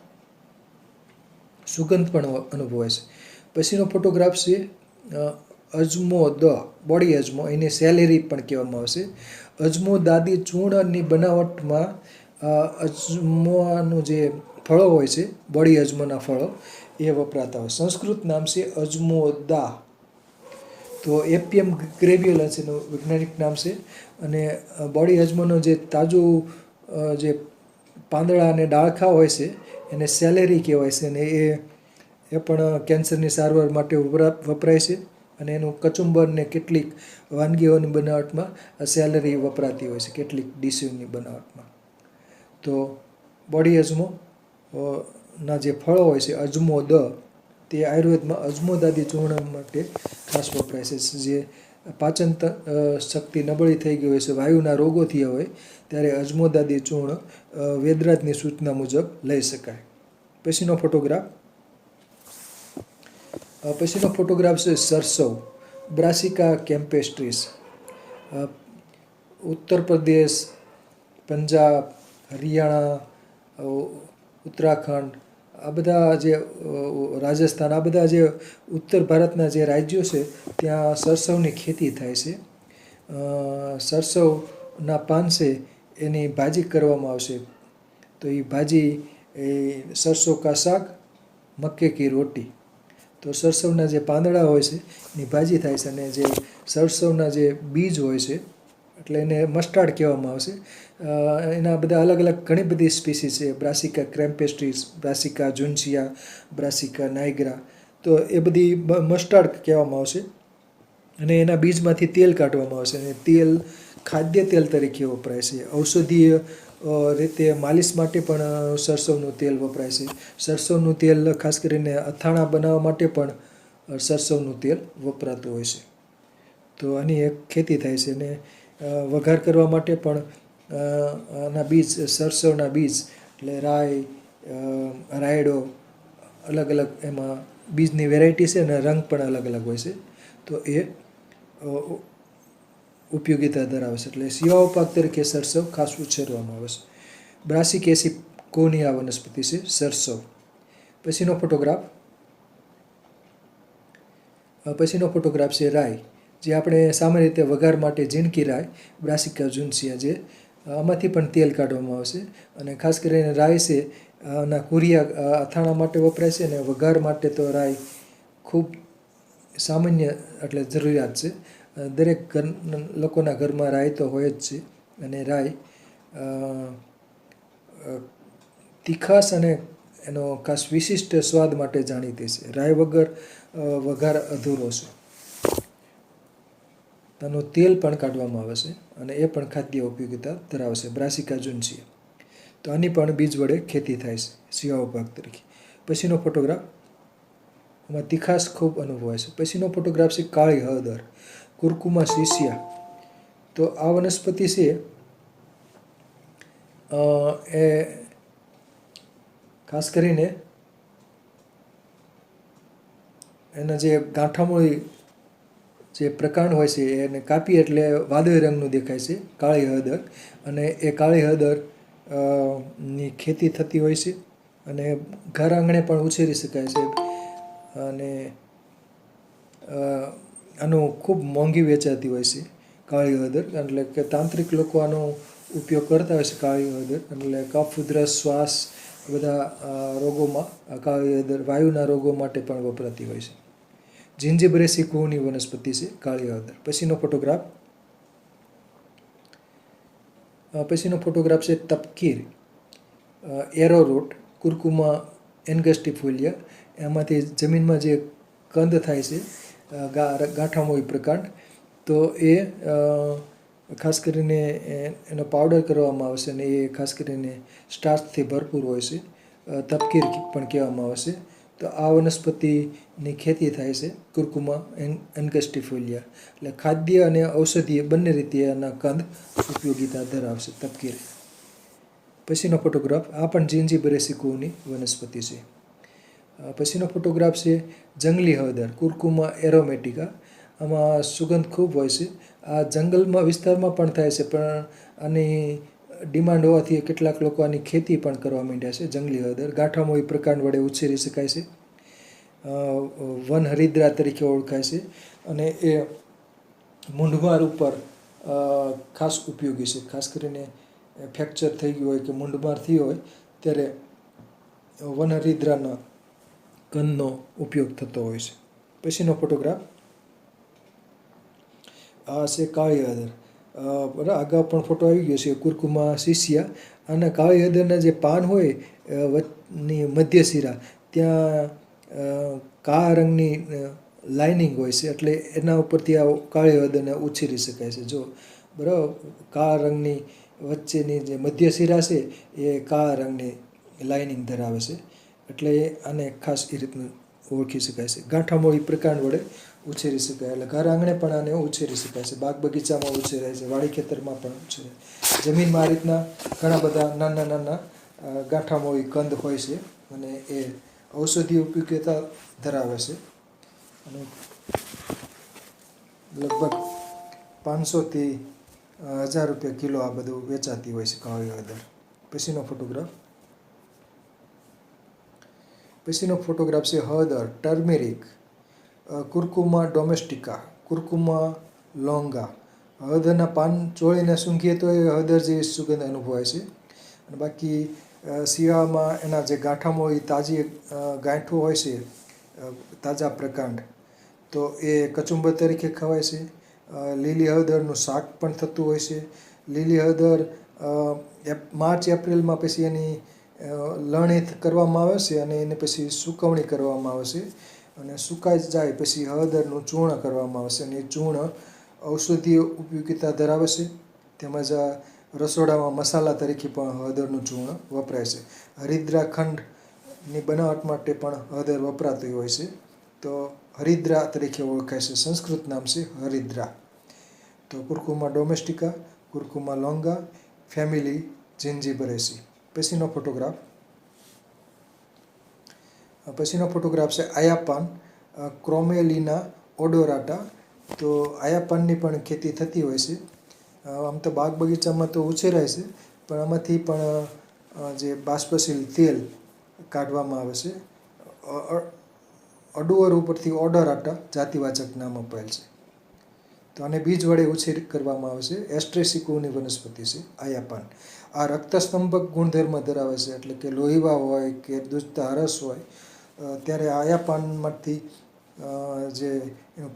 સુગંધ પણ અનુભવાય છે. પછીનો ફોટોગ્રાફ છે અજમો બોડી અજમો, એને સેલેરી પણ કહેવામાં આવશે. અજમો દાદી ચૂર્ણની બનાવટમાં અજમોનું જે ફળો હોય છે, બોડી અજમોના ફળો, એ વપરાતા હોય. સંસ્કૃત નામ છે અજમોદા. તો એપિયમ ગ્રેવ્યુલન્સ એનું વૈજ્ઞાનિક નામ છે. અને બોડી અજમોનો જે તાજું જે પાંદડા અને ડાળખા હોય છે એને સેલેરી કહેવાય છે, અને એ પણ કેન્સરની સારવાર માટે વપરાય છે. અને એનું કચુંબર ને કેટલીક વાનગીઓની બનાવટમાં સેલેરી વપરાતી હોય છે, કેટલીક ડીશોની બનાવટમાં. તો બોડી અજમો ના જે ફળો હોય છે અજમોદ, તે આયુર્વેદમાં અજમોદાદી ચૂર્ણ માટે ખાસ વપરાય છે. જે પાચન શક્તિ નબળી થઈ ગઈ હોય છે, વાયુના રોગો થયા હોય, ત્યારે અજમોદાદી ચૂર્ણ વેદરાજની સૂચના મુજબ લઈ શકાય. પછીનો ફોટોગ્રાફ છે સરસવ, બ્રાસિકા કેમ્પેસ્ટ્રીસ. ઉત્તર પ્રદેશ, પંજાબ, હરિયાણા, ઉત્તરાખંડ, આ બધા જે રાજસ્થાન, આ બધા જે ઉત્તર ભારતના જે રાજ્યો છે ત્યાં સરસવની ખેતી થાય છે. સરસવના પાન છે એની ભાજી કરવામાં આવશે. તો એ ભાજી એ સરસો કા શાક, મક્કે કી રોટી. તો સરસવના જે પાંદડા હોય છે એની ભાજી થાય છે, અને જે સરસવના જે બીજ હોય છે, એટલે એને મસ્ટાર્ડ કહેવામાં આવશે. એના બધા અલગ અલગ ઘણી બધી સ્પીસીસ છે. બ્રાસિકા કેમ્પેસ્ટ્રીસ, બ્રાસિકા ઝુન્સિયા, બ્રાસિકા નાઇગ્રા. તો એ બધી મસ્ટાર્ડ કહેવામાં આવશે. અને એના બીજમાંથી તેલ કાઢવામાં આવશે, અને તેલ ખાદ્ય તેલ તરીકે વપરાય છે. ઔષધીય રીતે માલિશ માટે પણ સરસવનું તેલ વપરાય છે. સરસવનું તેલ ખાસ કરીને અથાણાં બનાવવા માટે પણ સરસવનું તેલ વપરાતું હોય છે. તો આની એક ખેતી થાય છે. અને વઘાર કરવા માટે પણ આના બીજ, સરસવના બીજ એટલે રાઈ, રાયડો, અલગ અલગ એમાં બીજની વેરાયટી છે, અને રંગ પણ અલગ અલગ હોય છે. તો એ ઉપયોગિતા ધરાવે છે. એટલે શિયાળુ પાક તરીકે સરસવ ખાસ ઉછેરવામાં આવે છે. બ્રાસિકેસી કુળની આ વનસ્પતિ છે સરસવ. પછીનો ફોટોગ્રાફ છે રાઈ, જે આપણે સામાન્ય રીતે વઘાર માટે ઝીણકી રાઈ, બ્રાસિકા ઝુન્સિયા, જે આમાંથી પણ તેલ કાઢવામાં આવશે. અને ખાસ કરીને રાઈ છે આના કુરિયા અથાણા માટે વપરાય છે, અને વઘાર માટે તો રાઈ ખૂબ સામાન્ય એટલે જરૂરિયાત છે. દરેક લોકોના ઘરમાં રાઈ તો હોય જ છે. અને રાઈ તીખાશ અને એનો ખાસ વિશિષ્ટ સ્વાદ માટે જાણીતી છે. રાઈ વગર વઘાર અધૂરો છે. તેનું તેલ પણ કાઢવામાં આવે છે, અને એ પણ ખાદ્ય ઉપયોગિતા ધરાવે છે. બ્રાસિકા ઝુન્સિયા. તો આની પણ બીજ વડે ખેતી થાય છે શિયાળુ પાક તરીકે. પછીનો ફોટોગ્રાફ, એમાં તીખાશ ખૂબ અનુભવાય છે. પછીનો ફોટોગ્રાફ છે કાળી હળદર, કુર્કુમા શિશિયા. તો આ વનસ્પતિ છે એ ખાસ કરીને એના જે ગાંઠામૂળી જે પ્રકાંડ હોય છે એને કાપીએ એટલે વાદળી રંગનું દેખાય છે કાળી હળદર, અને એ કાળી હળદર ની ખેતી થતી હોય છે અને ઘર આંગણે પણ ઉછેરી શકાય છે. અને આનું ખૂબ મોંઘી વેચાતી હોય છે કાળી હળદર, એટલે કે તાંત્રિક લોકો આનો ઉપયોગ કરતા હોય છે કાળી હળદર. એટલે કફ, ઉધરસ, શ્વાસ બધા રોગોમાં કાળી હળદર, વાયુના રોગો માટે પણ વપરાતી હોય છે. જિંજીબરેસી કુહની વનસ્પતિ છે કાળી હળદર. પછીનો ફોટોગ્રાફ છે તપકીર, એરોરૂટ, કુરકુમા એન્ગસ્ટિફોલિયા. એમાંથી જમીનમાં જે કંદ થાય છે ગાંઠામૂળી પ્રકાંડ, તો એ ખાસ કરીને એનો પાવડર કરવામાં આવશે અને એ ખાસ કરીને સ્ટાર્ચથી ભરપૂર હોય છે. તપકીર પણ કહેવામાં આવે છે. તો આ વનસ્પતિની ખેતી થાય છે કુરકુમા એન્ગસ્ટિફોલિયા. એટલે ખાદ્ય અને ઔષધીય બંને રીતે એના કંદ ઉપયોગિતા ધરાવશે તપકીર. પછીનો ફોટોગ્રાફ, આ પણ જિંજીબરેસી કુહની વનસ્પતિ છે. પછીનો ફોટોગ્રાફ છે જંગલી હળદર, કુરકુમા એરોમેટિકા. આમાં સુગંધ ખૂબ હોય છે. આ જંગલમાં વિસ્તારમાં પણ થાય છે, પણ આની ડિમાન્ડ હોવાથી કેટલાક લોકો આની ખેતી પણ કરવા માંડ્યા છે. જંગલી હળદર ગાંઠામૂળી પ્રકાંડ વડે ઉછેરી શકાય છે. વન હરિદ્રા તરીકે ઓળખાય છે અને એ મૂંઢમાર ઉપર ખાસ ઉપયોગી છે. ખાસ કરીને ફ્રેક્ચર થઈ ગયું હોય કે મૂંઢમાર થઈ હોય ત્યારે વન હરિદ્રાના કંદનો ઉપયોગ થતો હોય છે. પછીનો ફોટોગ્રાફ, આ છે કાળી હળદર. બરાબર, આગળ પણ ફોટો આવી ગયો છે કુરકુમા સિસિયા. અને કાળી હળદરના જે પાન હોય ની મધ્ય શિરા ત્યાં કાળા રંગની લાઇનિંગ હોય છે, એટલે એના ઉપરથી આ કાળી હળદરને ઉછેરી શકાય છે. જો બરાબર, કાળા રંગની વચ્ચેની જે મધ્ય શિરા છે એ કાળા રંગની લાઇનિંગ ધરાવે છે, એટલે આને ખાસ એ રીતનું ઓળખી શકાય છે. ગાંઠામૂળી પ્રકાંડ વડે ઉછેરી શકાય, એટલે ઘર આંગણે પણ આને ઉછેરી શકાય છે. બાગ બગીચામાં ઉછેરાય છે, વાડી ખેતરમાં પણ ઉછેરાય. જમીનમાં આ રીતના ઘણા બધા નાના નાના ગાંઠામૂળી કંદ હોય છે અને એ ઔષધીય ઉપયોગિતા ધરાવે છે. અને લગભગ 500થી 1000 રૂપિયા કિલો આ બધું વેચાતી હોય છે કાળી હળદર. પછીનો ફોટોગ્રાફ છે હળદર, ટર્મેરિક, કુરકુમા ડોમેસ્ટિકા, કુરકુમા લોંગા. હળદરના પાન ચોળીને સૂંઘીએ તો એ હળદર જેવી સુગંધ અનુભવાય છે. અને બાકી શિયાળામાં એના જે ગાંઠામૂળી તાજી ગાંઠો હોય છે, તાજા પ્રકાંડ, તો એ કચુંબર તરીકે ખવાય છે. લીલી હળદરનું શાક પણ થતું હોય છે. લીલી હળદર માર્ચ એપ્રિલમાં પછી એની લણણી કરવામાં આવે છે અને એને પછી સૂકવણી કરવામાં આવે છે. અને સુકાઈ જાય પછી હળદરનું ચૂર્ણ કરવામાં આવે છે અને એ ચૂર્ણ ઔષધીય ઉપયોગિતા ધરાવે છે. તેમજ રસોડામાં મસાલા તરીકે પણ હળદરનું ચૂર્ણ વપરાય છે. હરિદ્રા ખંડની બનાવટ માટે પણ હળદર વપરાતી હોય છે. તો હરિદ્રા તરીકે ઓળખાય છે, સંસ્કૃત નામ છે હરિદ્રા. તો કુરકુમા ડોમેસ્ટિકા, કુરકુમા લોંગા, ફેમિલી જિંજીબરેસી. પછીનો ફોટોગ્રાફ છે આયાપાન, ક્રોમેલિના ઓડોરાટા. તો આયાપાનની પણ ખેતી થતી હોય છે. આમ તો બાગ બગીચામાં તો ઉછેરાય છે, પણ આમાંથી પણ જે બાષ્પશીલ તેલ કાઢવામાં આવે છે. અડુઅર ઉપરથી ઓડોરાટા જાતિવાચક નામ અપાયેલ છે. તો આને બીજ વડે ઉછેર કરવામાં આવે છે. એસ્ટ્રેસી કુહની વનસ્પતિ છે આયાપાન. આ રક્તસ્તંભક ગુણધર્મ ધરાવે છે, એટલે કે લોહીવા હોય કે દુસ્તા હરસ હોય ત્યારે આયાપાનમાંથી જે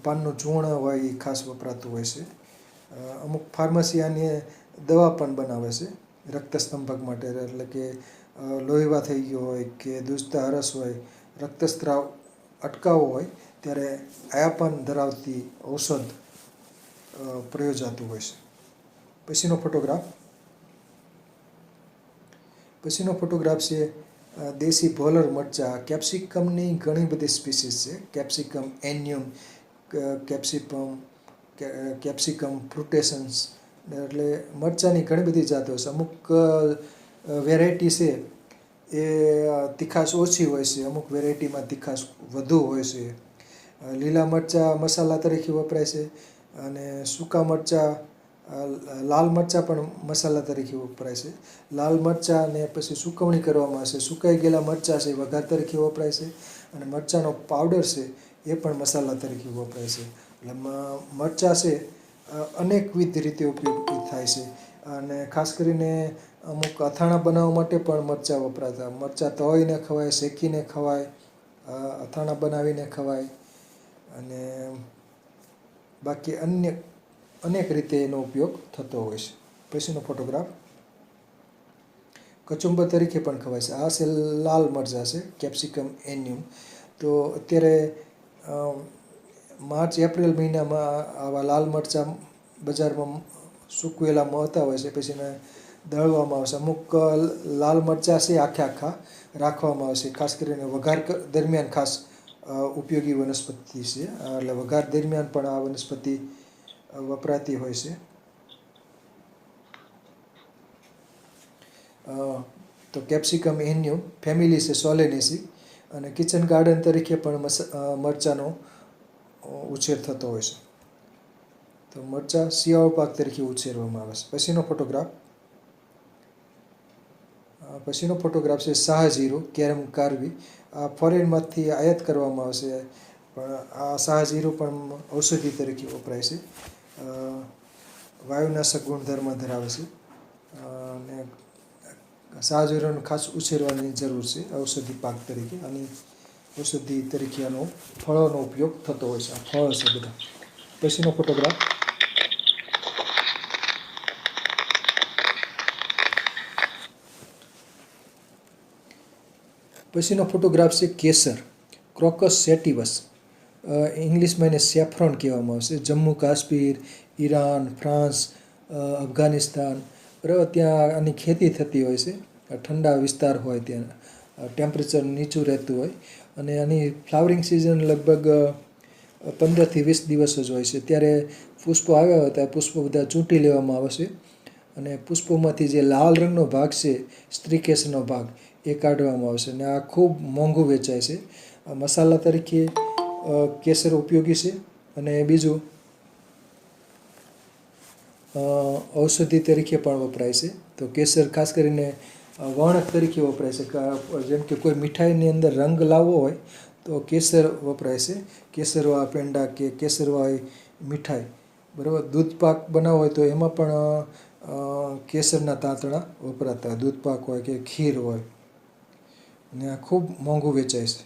પાનનું ચૂર્ણ હોય એ ખાસ વપરાતું હોય છે. અમુક ફાર્મસી આની દવા પણ બનાવે છે રક્તસ્તંભક માટે, એટલે કે લોહીવા થઈ ગયો હોય કે દુસ્તા હરસ હોય, રક્તસ્રાવ અટકાવવો હોય ત્યારે આયાપાન ધરાવતી ઔષધ પ્રયોજાતું હોય છે. પછીનો ફોટોગ્રાફ છે દેશી ભોલર મરચાં. કેપ્સિકમની ઘણી બધી સ્પીસીસ છે. કેપ્સિકમ એન્યુમ, કેપ્સિકમ ફ્રુટેસન્સ, એટલે મરચાંની ઘણી બધી જાતો છે. અમુક વેરાયટી છે એ તીખાશ ઓછી હોય છે, અમુક વેરાયટીમાં તીખાશ વધુ હોય છે. લીલા મરચાં મસાલા તરીકે વપરાય છે અને સૂકા મરચાં, લાલ મરચાં પણ મસાલા તરીકે વપરાય છે. લાલ મરચાંને પછી સૂકવણી કરવામાં આવે છે. સુકાઈ ગયેલા મરચાં છે વઘાર તરીકે વપરાય છે અને મરચાંનો પાવડર છે એ પણ મસાલા તરીકે વપરાય છે. એટલે મરચાં છે અનેકવિધ રીતે ઉપયોગી થાય છે અને ખાસ કરીને અમુક અથાણાં બનાવવા માટે પણ મરચાં વપરાતા. મરચાં તળીને ખવાય, શેકીને ખવાય, અથાણાં બનાવીને ખવાય અને બાકી અન્ય અનેક રીતે એનો ઉપયોગ થતો હોય છે. પછીનો ફોટોગ્રાફ કચુંબર તરીકે પણ ખવાય છે. આ છે લાલ મરચાં છે, કેપ્સિકમ એન્યુમ. તો અત્યારે માર્ચ એપ્રિલ મહિનામાં આવા લાલ મરચાં બજારમાં સૂકવેલા મળતા હોય છે. પછી એને દળવામાં આવે છે. અમુક લાલ મરચાં છે આખા રાખવામાં આવે છે, ખાસ કરીને વઘાર દરમિયાન ખાસ ઉપયોગી વનસ્પતિ છે. એટલે વઘાર દરમિયાન પણ આ વનસ્પતિ વપરાતી હોય છે. તો કેપ્સિકમ એન્યુમ ફેમિલી છે સોલેનેસી અને કિચન ગાર્ડન તરીકે પણ મરચાંનો ઉછેર થતો હોય છે. તો મરચાં શિયાળુ પાક તરીકે ઉછેરવામાં આવે છે. પછીનો ફોટોગ્રાફ છે શાહજીરું કેરમ કાર્વી. આ ફોરેનમાંથી આયાત કરવામાં આવશે, પણ આ શાહજીરું પણ ઔષધિ તરીકે વપરાય છે. વાયુનાશક ગુણધર્મ ધરાવે છે અને શાહજીરુંને ખાસ ઉછેરવાની જરૂર છે ઔષધિ પાક તરીકે. આની ઔષધિ તરીકે આનો ફળોનો ઉપયોગ થતો હોય છે. આ ફળ છે બધા. પછીનો ફોટોગ્રાફ છે કેસર, ક્રોકસ સેટિવસ. ઇંગ્લિશમાં એને સેફ્રોન કહેવામાં આવશે. જમ્મુ કાશ્મીર, ઈરાન, ફ્રાન્સ, અફઘાનિસ્તાન બરાબર ત્યાં આની ખેતી થતી હોય છે. ઠંડા વિસ્તાર હોય ત્યાં ટેમ્પરેચર નીચું રહેતું હોય અને આની ફ્લાવરિંગ સિઝન લગભગ 15 થી 20 દિવસ જ હોય છે. ત્યારે પુષ્પો આવ્યા હોય ત્યારે પુષ્પો બધા ચૂંટી લેવામાં આવે છે અને પુષ્પોમાંથી જે લાલ રંગનો ભાગ છે, સ્ત્રીકેસનો ભાગ, એ કાઢવામાં આવશે અને આ ખૂબ મોંઘું વેચાય છે. મસાલા તરીકે કેસર ઉપયોગી છે અને બીજું ઔષધિ તરીકે પણ વપરાય છે. તો કેસર ખાસ કરીને વર્ણક તરીકે વપરાય છે. જેમ કે કોઈ મીઠાઈની અંદર રંગ લાવવો હોય તો કેસર વપરાય છે. કેસરવાળા પેંડા કે કેસરવાળી મીઠાઈ બરાબર. દૂધપાક બનાવવો હોય તો એમાં પણ કેસરના તાંતણા વપરાતા. દૂધપાક હોય કે ખીર હોય અને આ ખૂબ મોંઘું વેચાય છે.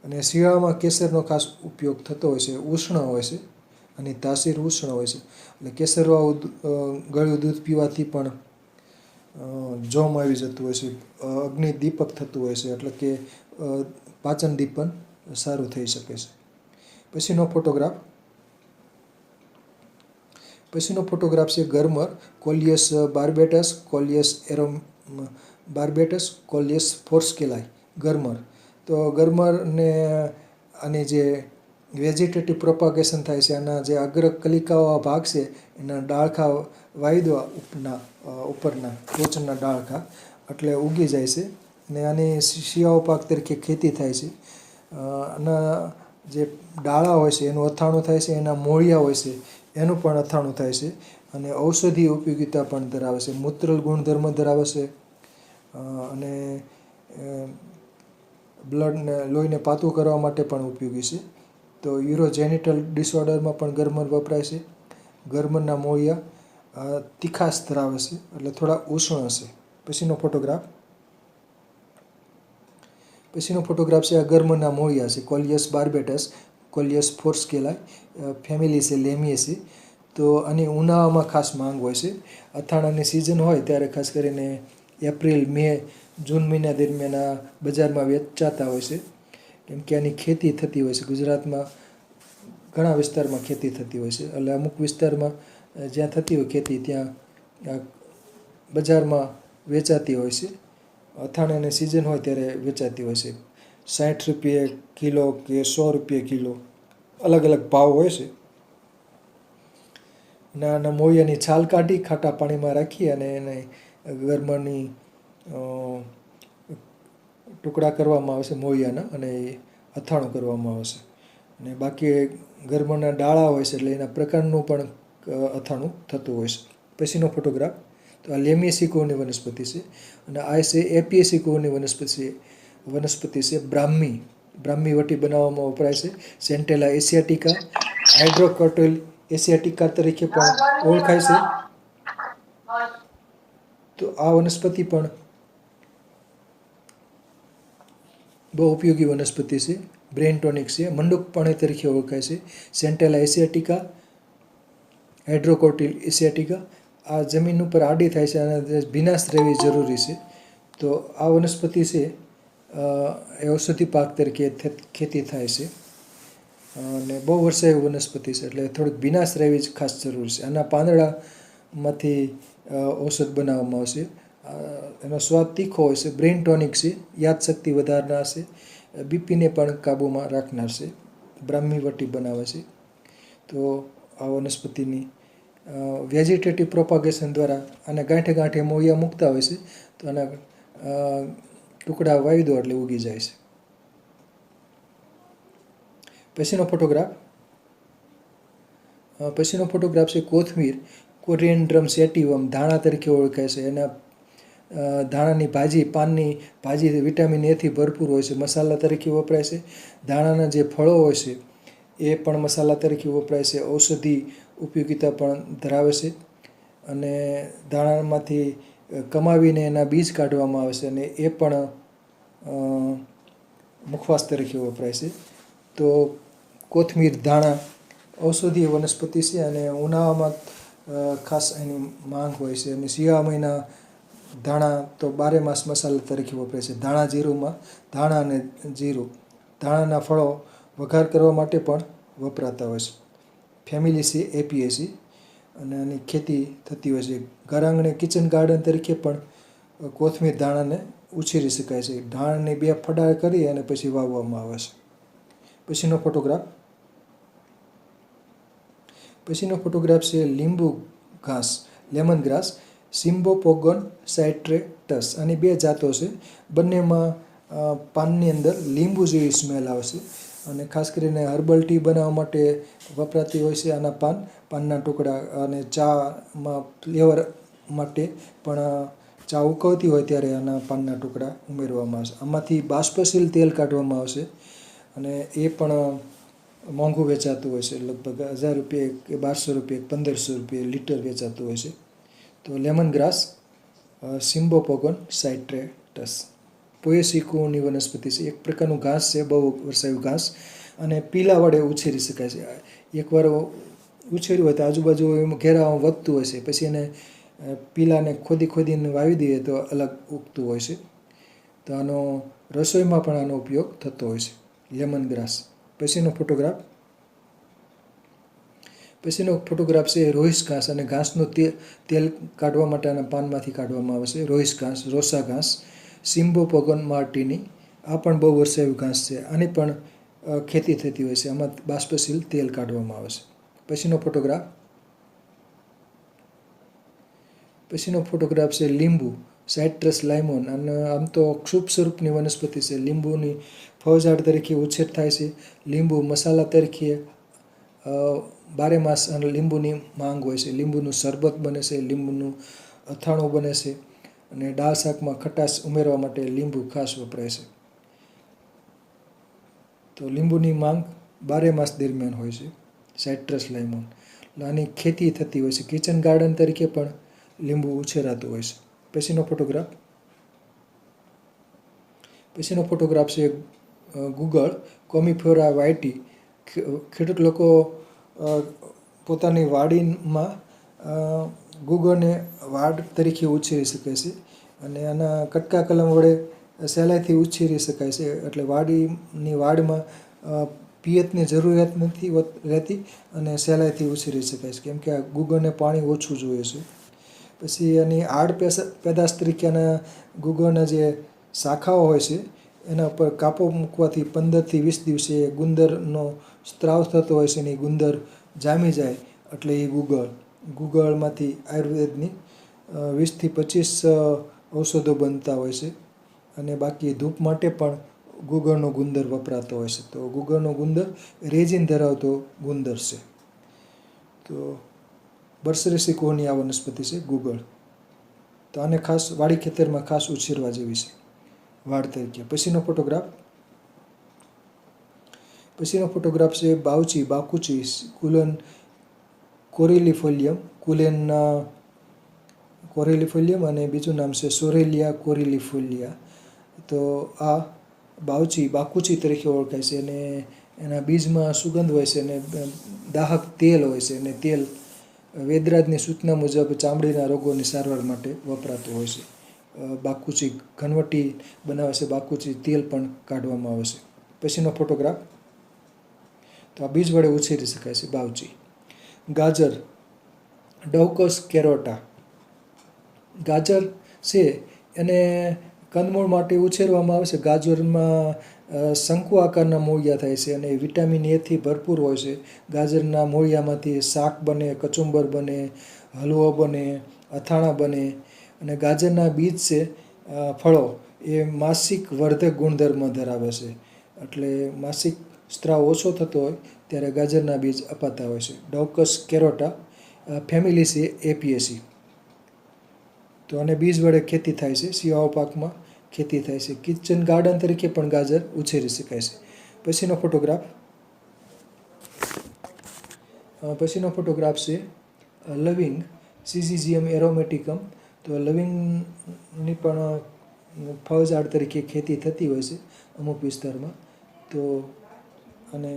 અને શિયાળામાં કેસરનો ખાસ ઉપયોગ થતો હોય છે. ઉષ્ણ હોય છે અને તાસીર ઉષ્ણ હોય છે. એટલે કેસરવાળું ગળ્યું દૂધ પીવાથી પણ જોમ આવી જતું હોય છે, અગ્નિદીપક થતું હોય છે, એટલે કે પાચનદી પણ સારું થઈ શકે છે. પછીનો ફોટોગ્રાફ છે ગરમર, કોલિયસ બાર્બેટસ, કોલિયસ બાર્બેટસ, કોલિયસ ફોર્સ્કેલાઈ. ગરમર. તો ગરમરને આની જે વેજીટેટિવ પ્રોપાગેશન થાય છે, આના જે અગ્રકલિકાઓ ભાગ છે એના ડાળખા વાવી દેવા ઉપરના ટોચના ડાળખા, એટલે ઉગી જાય છે અને આની શિયાળુ પાક તરીકે ખેતી થાય છે. આના જે ડાળા હોય છે એનું અથાણું થાય છે, એના મૂળિયા હોય છે એનું પણ અથાણું થાય છે અને ઔષધીય ઉપયોગિતા પણ ધરાવે છે. મૂત્રલ ગુણધર્મ ધરાવે છે અને બ્લડને લોહીને પાતળું કરવા માટે પણ ઉપયોગી છે. તો યુરોજેનિટલ ડિસઓર્ડરમાં પણ ગરમર વપરાય છે. ગરમરના મૂળિયા તીખાશ ધરાવે છે એટલે થોડા ઉષ્ણ હશે. પછીનો ફોટોગ્રાફ છે આ ગરમરના મૂળિયા છે, કોલિયસ બાર્બેટસ, કોલિયસ ફોર્સ્કેલાઈ. ફેમિલી છે લેમિએસી. તો આની ઉનાળામાં ખાસ માંગ હોય છે. અથાણાની સિઝન હોય ત્યારે ખાસ કરીને એપ્રિલ, મે, જૂન મહિના દરમિયાન આ બજારમાં વેચાતા હોય છે કેમ કે આની ખેતી થતી હોય છે. ગુજરાતમાં ઘણા વિસ્તારમાં ખેતી થતી હોય છે. એટલે અમુક વિસ્તારમાં જ્યાં થતી હોય ખેતી ત્યાં બજારમાં વેચાતી હોય છે. અથાણાની સિઝન હોય ત્યારે વેચાતી હોય છે. 60 રૂપિયે કિલો કે 100 રૂપિયે કિલો અલગ અલગ ભાવ હોય છે. અને આના મૂળિયાની છાલ કાઢી ખાટા પાણીમાં રાખી અને એને ગરમરની ટુકડા કરવામાં આવે છે મોળિયાના, અને એ અથાણું કરવામાં આવશે. અને બાકી ગરમના ડાળા હોય છે એટલે એના પ્રકારનું પણ અથાણું થતું હોય છે. પછીનો ફોટોગ્રાફ, તો આ લેમિએસી કુળની વનસ્પતિ છે, અને આ છે એપિએસી કુળની વનસ્પતિ છે. બ્રાહ્મી વટી બનાવવામાં વપરાય છે. સેન્ટેલા એશિયાટિકા, હાઇડ્રોકોટિલ એશિયાટિકા તરીકે પણ ઓળખાય છે. તો આ વનસ્પતિ પણ બહુ ઉપયોગી વનસ્પતિ છે. બ્રેન ટોનિક છે. મંડૂક પાણી તરીકે ઓળખાય છે. સેન્ટેલા એશિયાટિકા, હાઇડ્રોકોટિલ એશિયાટિકા આ જમીન ઉપર આડી થાય છે અને ભીનાશ રહેવી જરૂરી છે. તો આ વનસ્પતિ છે એ ઔષધિ પાક તરીકે ખેતી થાય છે, અને બહુ વર્ષાયુ વનસ્પતિ છે એટલે થોડીક ભીનાશ રહેવી જ ખાસ જરૂરી છે. આના પાંદડામાંથી ઔષધ બનાવવામાં આવશે. એનો સ્વાદ તીખો હોય છે. બ્રેન ટોનિક છે, યાદશક્તિ વધારનાર છે, બીપીને પણ કાબૂમાં રાખનાર છે. બ્રાહ્મી વટી બનાવે છે. તો આ વનસ્પતિની વેજીટેટિવ પ્રોપાગેશન દ્વારા આને ગાંઠે ગાંઠે મોળિયા મૂકતા હોય છે, તો આના ટુકડા વાવી દો એટલે ઉગી જાય છે. પછીનો ફોટોગ્રાફ છે કોથમીર, કોરિએન્ડ્રમ સેટિવમ, ધાણા તરીકે ઓળખાય છે. એના ધાણાની ભાજી, પાનની ભાજી વિટામિન એથી ભરપૂર હોય છે, મસાલા તરીકે વપરાય છે. ધાણાના જે ફળો હોય છે એ પણ મસાલા તરીકે વપરાય છે. ઔષધિ ઉપયોગિતા પણ ધરાવે છે. અને ધાણામાંથી કમાવીને એના બીજ કાઢવામાં આવે છે, અને એ પણ મુખવાસ તરીકે વપરાય છે. તો કોથમીર, ધાણા ઔષધીય વનસ્પતિ છે, અને ઉનાળામાં ખાસ એની માંગ હોય છે. અને શિયાળા મહિના ધાણા તો બારે માસ મસાલા તરીકે વપરાય છે. ધાણા જીરુંમાં ધાણા અને જીરું, ધાણાના ફળો વઘાર કરવા માટે પણ વપરાતા હોય છે. ફેમિલી છે એપિએસી, અને આની ખેતી થતી હોય છે. ઘર આંગણે કિચન ગાર્ડન તરીકે પણ કોથમીર ધાણાને ઉછેરી શકાય છે. ધાણાની 2 ફડા કરી અને પછી વાવવામાં આવે છે. પછીનો ફોટોગ્રાફ છે લીંબુ ઘાસ, લેમન ગ્રાસ, સિમ્બોપોગોન સાઇટ્રેટસ. આની 2 જાતો છે. બંનેમાં પાનની અંદર લીંબુ જેવી સ્મેલ આવશે, અને ખાસ કરીને હર્બલ ટી બનાવવા માટે વપરાતી હોય છે આના પાનના ટુકડા. અને ચામાં ફ્લેવર માટે પણ ચા ઉકળતી હોય ત્યારે આના પાનના ટુકડા ઉમેરવામાં આવશે. આમાંથી બાષ્પશીલ તેલ કાઢવામાં આવશે, અને એ પણ મોંઘું વેચાતું હોય છે. લગભગ 1000 રૂપિયા કે 1200 રૂપિયા, 1500 રૂપિયા લીટર વેચાતું હોય છે. તો લેમન ગ્રાસ, સિમ્બોપોગોન સાઇટ્રેટસ પોએસી કુળની વનસ્પતિ છે. એક પ્રકારનું ઘાસ છે, બહુ વર્ષાયું ઘાસ, અને પીલા વડે ઉછેરી શકાય છે. એકવાર ઉછેર્યું હોય તો આજુબાજુ એમાં ઘેરામાં વધતું હોય છે, પછી એને પીલાને ખોદીને વાવી દઈએ તો અલગ ઉગતું હોય છે. તો આનો રસોઈમાં પણ આનો ઉપયોગ થતો હોય છે, લેમન ગ્રાસ. પછીનો ફોટોગ્રાફ છે રોહિસ ઘાસ, અને ઘાસનું તેલ કાઢવા માટે આના પાનમાંથી કાઢવામાં આવે છે. રોહિસ ઘાસ, રોસા ઘાસ, સિમ્બોપોગોન માર્ટિની આ પણ બહુ વર્ષાયું ઘાસ છે. આની પણ ખેતી થતી હોય છે. આમાં બાષ્પશીલ તેલ કાઢવામાં આવે છે. પછીનો ફોટોગ્રાફ છે લીંબુ, સાઇટ્રસ લાઇમોન. અને આમ તો ક્ષુપ સ્વરૂપની વનસ્પતિ છે. લીંબુની ફળઝાડ તરીકે ઉછેર થાય છે. લીંબુ મસાલા તરીકે બારે માસ અને લીંબુની માંગ હોય છે. લીંબુનું શરબત બને છે, લીંબુનું અથાણું બને છે, અને દાળ શાકમાં ખટાશ ઉમેરવા માટે લીંબુ ખાસ વપરાય છે. તો લીંબુની માંગ બારે માસ દરમિયાન હોય છે. સાઇટ્રસ લાઇમોન, આની ખેતી થતી હોય છે. કિચન ગાર્ડન તરીકે પણ લીંબુ ઉછેરાતું હોય છે. પછીનો ફોટોગ્રાફ છે ગુગળ, કોમિફેરા વાઇટી. ખેડૂત લોકો પોતાની વાડીમાં ગુગળને વાડ તરીકે ઉછેરી શકે છે, અને આના કટકા કલમ વડે સહેલાઈથી ઉછેરી શકાય છે. એટલે વાડમાં પિયતની જરૂરિયાત નથી રહેતી, અને સહેલાઈથી ઉછેરી શકાય છે, કેમ કે આ ગુગળને પાણી ઓછું જોઈએ છે. પછી એની આડ પેદાશ તરીકેના ગુગળના જે શાખાઓ હોય છે એના ઉપર કાપો મૂકવાથી 15 થી 20 દિવસે ગુંદરનો સ્ત્રાવ થતો હોય છે, અને એ ગુંદર જામી જાય એટલે એ ગુગળમાંથી આયુર્વેદની 20 થી 25 ઔષધો બનતા હોય છે. અને બાકી ધૂપ માટે પણ ગુગળનો ગુંદર વપરાતો હોય છે. તો ગુગળનો ગુંદર રેઝિન ધરાવતો ગુંદર છે. તો બર્સેરેસી કુહની આ વનસ્પતિ છે ગુગળ. તો આને ખાસ વાડી ખેતરમાં ખાસ ઉછેરવા જેવી છે વાડ તરીકે. પછીનો ફોટોગ્રાફ છે બાઉચી બાકુચી કુલન કોરિલીફોલિયમ કોરિલીફોલિયમ અને બીજું નામ છે સોરેલિયા કોરિલીફોલિયા. તો આ બાઉચી બાકુચી તરીકે ઓળખાય છે અને એના બીજમાં સુગંધ હોય છે અને દાહક તેલ હોય છે. અને તેલ વેદરાજની સૂચના મુજબ ચામડીના રોગોની સારવાર માટે વપરાતું હોય છે. બાકુચી ઘનવટી બનાવે છે, બાકુચી તેલ પણ કાઢવામાં આવે છે. પછીનો ફોટોગ્રાફ. તો આ બીજ વડે ઉછેરી શકાય છે બાવચી. ગાજર ડોઉકસ કેરોટા. ગાજર છે એને કંદમૂળ માટે ઉછેરવામાં આવે છે. ગાજરમાં શંકુ આકારના મૂળિયા થાય છે અને વિટામિન એથી ભરપૂર હોય છે. ગાજરના મૂળિયામાંથી શાક બને, કચુંબર બને, હલવો બને, અથાણાં બને. અને ગાજરના બીજ છે ફળો એ માસિક વર્ધક ગુણધર્મ ધરાવે છે. એટલે માસિક સ્ત્રાવ ઓછો થતો હોય ત્યારે ગાજરના બીજ અપાતા હોય છે. ડોઉકસ કેરોટા ફેમિલી છે એપિએસી. તો આને બીજ વડે ખેતી થાય છે. શિયાળુ પાકમાં ખેતી થાય છે. કિચન ગાર્ડન તરીકે પણ ગાજર ઉછેરી શકાય છે. પછીનો ફોટોગ્રાફ છે લવિંગ સિઝિઝિયમ એરોમેટિકમ. તો લવિંગની પણ ફળઝાડ તરીકે ખેતી થતી હોય છે અમુક વિસ્તારમાં. તો અને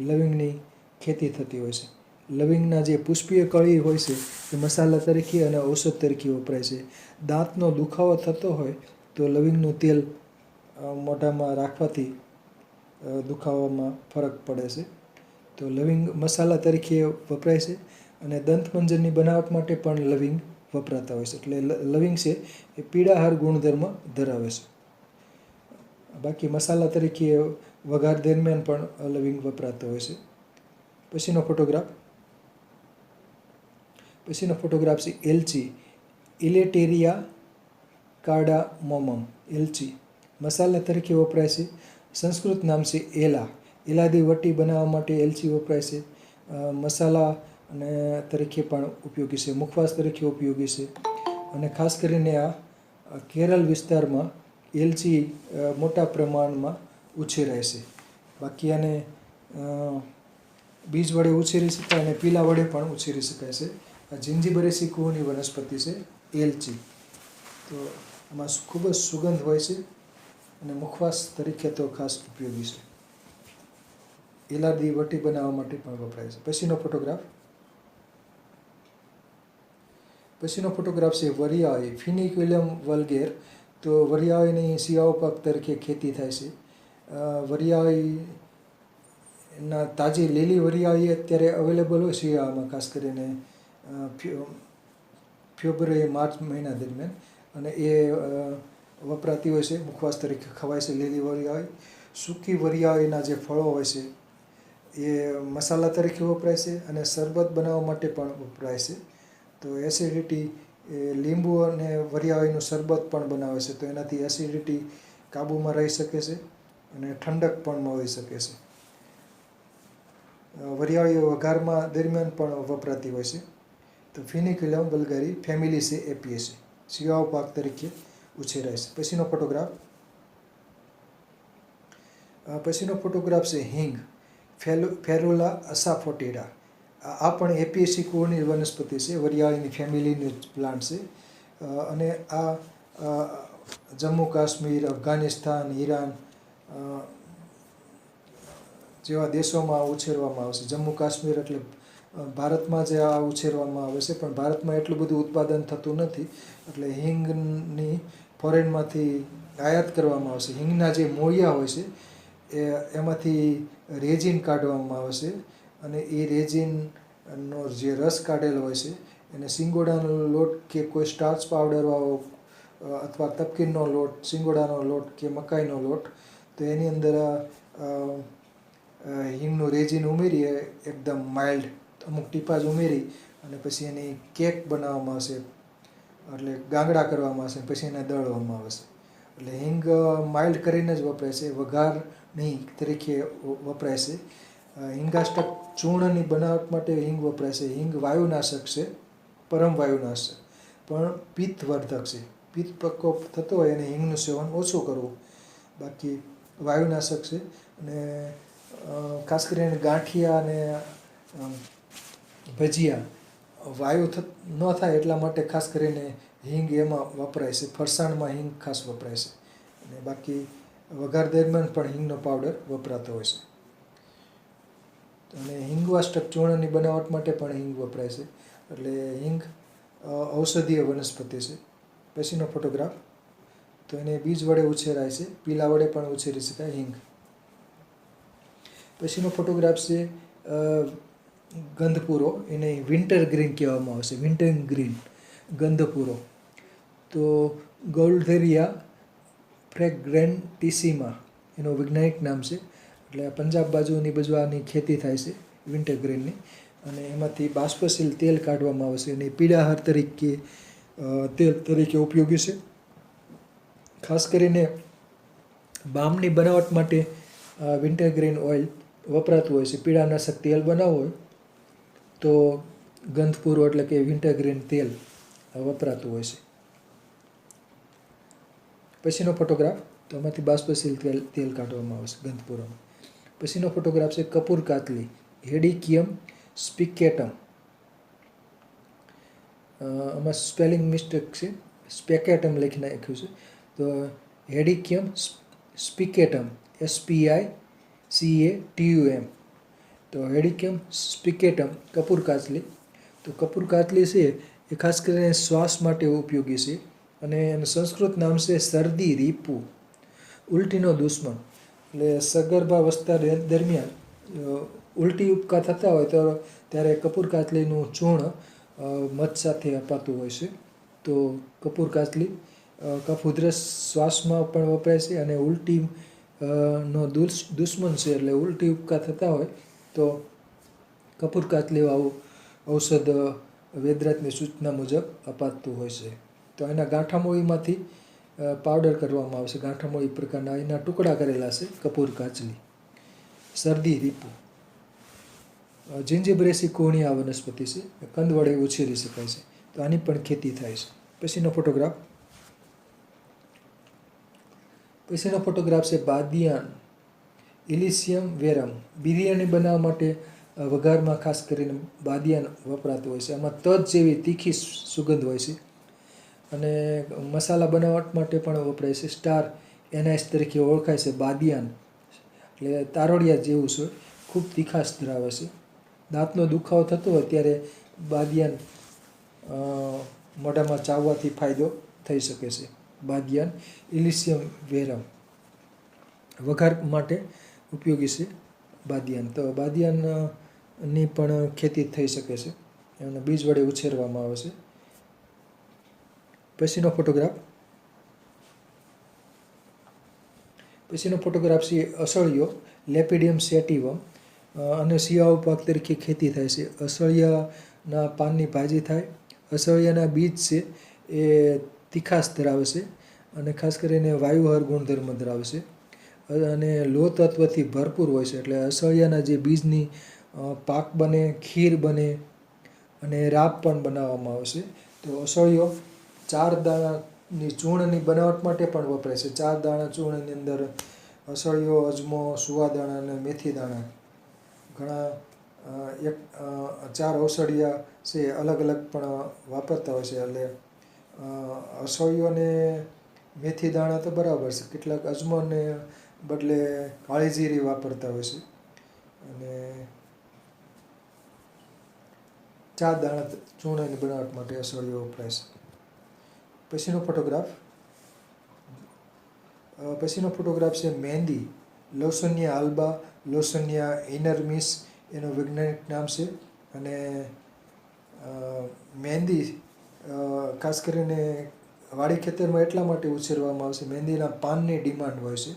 લવિંગની ખેતી થતી હોય છે. લવિંગના જે પુષ્પીય કળી હોય છે એ મસાલા તરીકે અને ઔષધ તરીકે વપરાય છે. દાંતનો દુખાવો થતો હોય તો લવિંગનું તેલ મોઢામાં રાખવાથી દુખાવામાં ફરક પડે છે. તો લવિંગ મસાલા તરીકે વપરાય છે અને દંતમંજનની બનાવટ માટે પણ લવિંગ વપરાતા હોય છે. એટલે લવિંગ છે એ પીળાહાર ગુણધર્મ ધરાવે છે. બાકી મસાલા તરીકે વઘાર દરમિયાન પણ લવિંગ વપરાતો હોય છે. પછીનો ફોટોગ્રાફ છે એલચી ઇલેટેરિયા કાર્ડામોમમ. એલચી મસાલા તરીકે વપરાય છે. સંસ્કૃત નામ છે એલા. એલાદી વટી બનાવવા માટે એલચી વપરાય છે. મસાલા અને તરીકે પણ ઉપયોગી છે, મુખવાસ તરીકે ઉપયોગી છે. અને ખાસ કરીને આ કેરળ વિસ્તારમાં એલચી મોટા પ્રમાણમાં ઉછેરાય છે. બાકી આને બીજ વડે ઉછેરી શકાય અને પીલા વડે પણ ઉછેરી શકાય છે. આ જિંજીબરેસી કુહની વનસ્પતિ છે એલચી. તો આમાં ખૂબ જ સુગંધ હોય છે અને મુખવાસ તરીકે તો ખાસ ઉપયોગી છે. એલાદી વટી બનાવવા માટે પણ વપરાય છે. પછીનો ફોટોગ્રાફ છે વરિયાળી ફિનિક્યુલમ વલ્ગેર. તો વરિયાળીની શિયાળુ પાક તરીકે ખેતી થાય છે. વરિયાળીના તાજી લીલી વરિયાળી અત્યારે અવેલેબલ હોય શિયાળામાં, ખાસ કરીને ફેબ્રુઆરી માર્ચ મહિના દરમિયાન. અને એ વપરાતી હોય છે, મુખવાસ તરીકે ખવાય છે લીલી વરિયાળી. સૂકી વરિયાળીના જે ફળો હોય છે એ મસાલા તરીકે વપરાય છે અને શરબત બનાવવા માટે પણ વપરાય છે. તો એસિડિટી લીંબુ અને વરિયાળીનું શરબત પણ બનાવે છે. તો એનાથી એસિડિટી કાબૂમાં રહી શકે છે અને ઠંડક પણ મળી શકે છે. વરિયાળી વઘારમાં દરમિયાન પણ વપરાતી હોય છે. તો ફિનિક્યુલમ વલ્ગારી ફેમિલી છે એપિએસી. શિયાળુ પાક તરીકે ઉછેરાય છે. પછીનો ફોટોગ્રાફ છે હિંગ ફેરુલા અસાફોટિડા. આ પણ એપિએસી કુળની વનસ્પતિ છે. વરિયાળીની ફેમિલીની પ્લાન્ટ છે. અને આ જમ્મુ કાશ્મીર, અફઘાનિસ્તાન, ઈરાન જેવા દેશોમાં ઉછેરવામાં આવે છે. જમ્મુ કાશ્મીર એટલે ભારતમાં જ આ ઉછેરવામાં આવે છે, પણ ભારતમાં એટલું બધું ઉત્પાદન થતું નથી. એટલે હિંગની ફોરેનમાંથી આયાત કરવામાં આવે છે. હિંગના જે મૂળિયા હોય છે એમાંથી રેઝિન કાઢવામાં આવે છે અને એ રેઝિનનો જે રસ કાઢેલો હોય છે એને સિંગોડાનો લોટ કે કોઈ સ્ટાર્ચ પાવડરવાળો અથવા તપકીરનો લોટ, સિંગોડાનો લોટ કે મકાઈનો લોટ, તો એની અંદર હિંગનું રેઝિન ઉમેરી એકદમ માઇલ્ડ અમુક ટીપાં જ ઉમેરી અને પછી એની કેક બનાવવામાં આવશે. એટલે ગાંગડા કરવામાં આવશે, પછી એને દળવામાં આવશે. એટલે હિંગ માઇલ્ડ કરીને જ વપરાય છે, વઘાર નહીં તરીકે વપરાય છે. હિંગાષ્ટક ચૂર્ણની બનાવટ માટે હિંગ વપરાય છે. હિંગ વાયુનાશક છે, પરમ વાયુનાશક, પણ પિત્તવર્ધક છે. પિત્ત પ્રકોપ થતો હોય અને હિંગનું સેવન ઓછું કરવું. બાકી વાયુનાશક છે. અને ખાસ કરીને ગાંઠિયા અને ભજીયા વાયુ ન થાય એટલા માટે ખાસ કરીને હિંગ એમાં વપરાય છે. ફરસાણમાં હિંગ ખાસ વપરાય છે. અને બાકી વઘાર દરમિયાન પણ હિંગનો પાવડર વપરાતો હોય છે. અને હિંગવાષ્ટક ચૂર્ણની બનાવટ માટે પણ હિંગ વપરાય છે. એટલે હિંગ ઔષધીય વનસ્પતિ છે. પછીનો ફોટોગ્રાફ, તો એને બીજ વડે ઉછેરાય છે, પીલા વડે પણ ઉછેરી શકાય હિંગ. પછીનો ફોટોગ્રાફ છે ગંધપૂરો, એને વિન્ટર ગ્રીન કહેવામાં આવે છે. વિન્ટર ગ્રીન ગંધપૂરો. તો ગોલ્ડેરિયા ફ્રેગ્રેન્ટિસિમા એનું વૈજ્ઞાનિક નામ છે. એટલે પંજાબ બાજુની બાજુ આની ખેતી થાય છે વિન્ટર ગ્રીનની. અને એમાંથી બાષ્પશીલ તેલ કાઢવામાં આવે છે અને પીળાહાર તેલ તરીકે ઉપયોગી છે. ખાસ કરીને બામની બનાવટ માટે વિન્ટર ગ્રીન ઓઇલ વપરાતું હોય છે. પીળાનાશક તેલ બનાવવું હોય તો ગંધપૂરો એટલે કે વિન્ટર ગ્રીન તેલ વપરાતું હોય છે. પછીનો ફોટોગ્રાફ, તો આમાંથી બાષ્પશીલ તેલ કાઢવામાં આવે છે ગંધપૂરોમાં. પછીનો ફોટોગ્રાફ છે કપૂર કાતલી, હેડિકિયમ સ્પિકેટમ. આમાં સ્પેલિંગ મિસ્ટેક છે, સ્પેકેટમ લખી નાખ્યું છે. તો હેડિકિયમ સ્પિકેટમ, SPICATUM. તો હેડિકિયમ સ્પિકેટમ કપૂર કાતલી. તો કપૂર કાતલી છે એ ખાસ કરીને શ્વાસ માટે ઉપયોગી છે. અને એનું સંસ્કૃત નામ છે શરદી રીપુ, ઉલટીનો દુશ્મન. એટલે સગર્ભાવસ્થા દરમિયાન ઉલટી ઉપકા થતા હોય તો ત્યારે કપૂર કાતલીનું ચૂર્ણ મધ સાથે અપાતું હોય છે. તો કપૂર કાતલી કફ ઉધરસ શ્વાસમાં પણ વપરાય છે અને ઉલટી નો દુશ્મન છે. એટલે ઉલટી ઉપકા થતા હોય તો કપૂર કાતલી આવું ઔષધ વેદરાજની સૂચના મુજબ અપાતું હોય છે. તો એના ગાંઠામોળીમાંથી પાવડર કરવામાં આવશે. ગાંઠામોળી પ્રકારના એના ટુકડા કરેલા છે કપૂર કાચલી. શરદી રીપુ. જિંજીબ્રેસી કોણી આ વનસ્પતિ છે, કંદ વડે ઉછેરી શકાય છે. તો આની પણ ખેતી થાય છે. પછીનો ફોટોગ્રાફ છે બાદિયાન, ઇલિશિયમ વેરમ. બિરયાની બનાવવા માટે વઘારમાં ખાસ કરીને બાદિયાન વપરાતું હોય છે. આમાં તજ જેવી તીખી સુગંધ હોય છે. અને મસાલા બનાવટ માટે પણ વપરાય છે. સ્ટાર એનાઇસ તરીકે ઓળખાય છે બાદિયાન. એટલે તારોડિયા જેવું છે, ખૂબ તીખાશ ધરાવે છે. દાંતનો દુખાવો થતો હોય ત્યારે બાદિયાન મોઢામાં ચાવવાથી ફાયદો થઈ શકે છે. બાદિયાન ઇલિશિયમ વેરમ વઘાર માટે ઉપયોગી છે બાદિયાન. તો બાદિયાનની પણ ખેતી થઈ શકે છે, એના બીજ વડે ઉછેરવામાં આવે છે. પછીનો ફોટોગ્રાફ છે અસળિયો, લેપિડિયમ સેટિવમ. અને શિયાળુ પાક તરીકે ખેતી થાય છે. અસળિયાના પાનની ભાજી થાય. અસળિયાના બીજ છે એ તીખાશ ધરાવે છે અને ખાસ કરીને વાયુહર ગુણધર્મ ધરાવે છે અને લોહ તત્વથી ભરપૂર હોય છે. એટલે અસળિયાના જે બીજની પાક બને, ખીર બને અને રાબ પણ બનાવવામાં આવે છે. તો અસળિયો 4 દાણાની ચૂર્ણની બનાવટ માટે પણ વપરાય છે. 4 દાણા ચૂર્ણની અંદર અસળિયો, અજમો, સુવાદાણા અને મેથી દાણા, ઘણા 4 ઔષધિયા છે અલગ અલગ પણ વાપરતા હોય છે. એટલે અસળિયો અને મેથી દાણા તો બરાબર છે, કેટલાક અજમોને બદલે કાળી જીરી વાપરતા હોય છે. અને 4 દાણા ચૂર્ણની બનાવટ માટે અસળિયો વપરાય છે. પછીનો ફોટોગ્રાફ છે મહેંદી, લોસનિયા આલ્બા, લોસનિયા ઇનર્મિસ એનું વૈજ્ઞાનિક નામ છે. અને મહેંદી ખાસ કરીને વાડી ખેતરમાં એટલા માટે ઉછેરવામાં આવે છે, મહેંદીના પાનની ડિમાન્ડ હોય છે.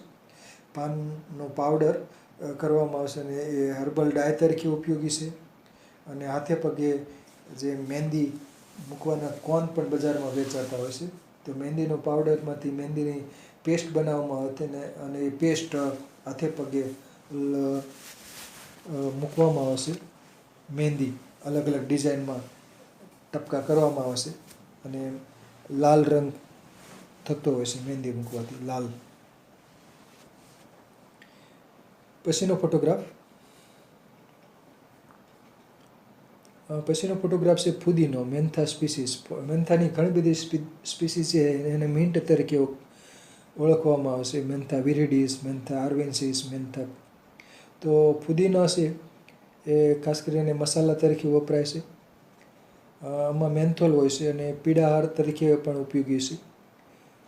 પાનનો પાવડર કરવામાં આવશે અને એ હર્બલ ડાય તરીકે ઉપયોગી છે. અને હાથે પગે જે મહેંદી મૂકવાના કોન પણ બજારમાં વેચાતા હોય છે. તો મહેંદીનો પાવડરમાંથી મહેંદીની પેસ્ટ બનાવવામાં આવે છે અને એ પેસ્ટ હાથે પગે મૂકવામાં આવશે. મહેંદી અલગ અલગ ડિઝાઇનમાં ટપકા કરવામાં આવશે અને લાલ રંગ થતો હોય છે મહેંદી મૂકવાથી, લાલ. પછીનો ફોટોગ્રાફ છે ફુદીનો, મેન્થા સ્પીસીસ. મેન્થાની ઘણી બધી સ્પીસીસ છે, એને મિન્ટ તરીકે ઓળખવામાં આવશે. મેન્થા વિરિડીસ, મેન્થા આર્વેન્સીસ, મેન્થા. તો ફુદીનો છે એ ખાસ કરીને મસાલા તરીકે વપરાય છે. આમાં મેન્થોલ હોય છે અને પીળાહાર તરીકે પણ ઉપયોગી છે.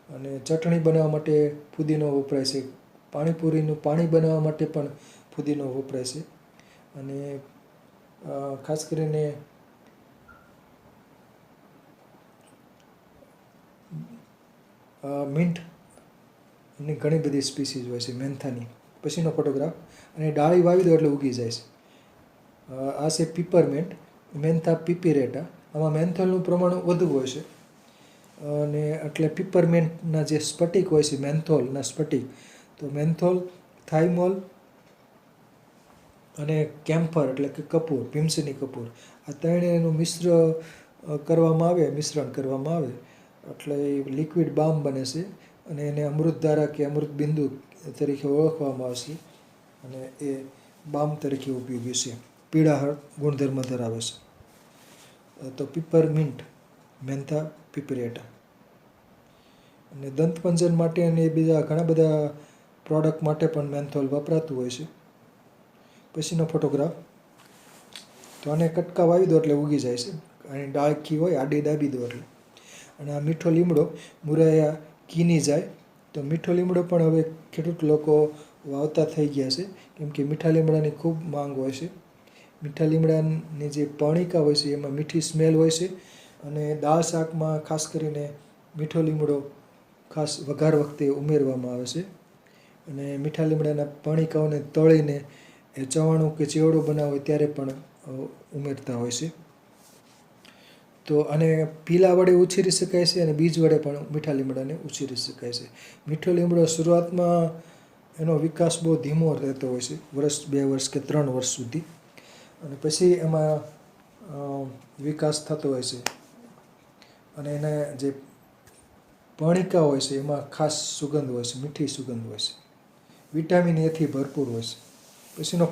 અને ચટણી બનાવવા માટે ફુદીનો વપરાય છે. પાણીપુરીનું પાણી બનાવવા માટે પણ ફુદીનો વપરાય છે. અને ખાસ કરીને મિન્ટની ઘણી બધી સ્પીસીસ હોય છે મેન્થાની. પછીનો ફોટોગ્રાફ, અને ડાળી વાવી દો એટલે ઉગી જાય છે. આ છે પીપરમેન્ટ, મેન્થા પિપિરેટા. આમાં મેન્થોલનું પ્રમાણ વધુ હોય છે અને એટલે પીપરમેન્ટના જે સ્ફટિક હોય છે, મેન્થોલના સ્ફટિક, તો મેન્થોલ, થાઇમોલ અને કેમ્ફર એટલે કે કપૂર, ભીમસેની કપૂર, આ ત્રણેયનું મિશ્રણ કરવામાં આવે એટલે એ લિક્વિડ બામ બને છે અને એને અમૃતધારા કે અમૃતબિંદુ તરીકે ઓળખવામાં આવશે અને એ બામ તરીકે ઉપયોગી છે. પીળા ગુણધર્મ ધરાવે છે. તો પીપરમિન્ટ, મેન્થા પિપરેટા. અને દંતમંજન માટે અને બીજા ઘણા બધા પ્રોડક્ટ માટે પણ મેન્થોલ વપરાતું હોય છે. પછીનો ફોટોગ્રાફ, તો આને કટકા વાવી દો એટલે ઉગી જાય છે. અને ડાળખી હોય આડી દાબી દો એટલે. અને આ મીઠો લીમડો, મુરૈયા કીની જાય. તો મીઠો લીમડો પણ હવે ખેડૂત લોકો વાવતા થઈ ગયા છે, કેમ કે મીઠા લીમડાની ખૂબ માંગ હોય છે. મીઠા લીમડાની જે પર્ણિકા હોય છે એમાં મીઠી સ્મેલ હોય છે અને દાળ શાકમાં ખાસ કરીને મીઠો લીમડો ખાસ વઘાર વખતે ઉમેરવામાં આવે છે. અને મીઠા લીમડાના પર્ણિકાઓને તળીને એ ચવાણું કે ચેવડો બનાવે ત્યારે પણ ઉમેરતા હોય છે. તો આને પીલા વડે ઉછેરી શકાય છે અને બીજ વડે પણ મીઠા લીમડાને ઉછેરી શકાય છે. મીઠો લીમડો શરૂઆતમાં એનો વિકાસ બહુ ધીમો રહેતો હોય છે, 1 વર્ષ 2 વર્ષ કે 3 વર્ષ સુધી. અને પછી એમાં વિકાસ થતો હોય છે અને એના જે પર્ણિકા હોય છે એમાં ખાસ સુગંધ હોય છે, મીઠી સુગંધ હોય છે. વિટામિન એથી ભરપૂર હોય છે. પછીનો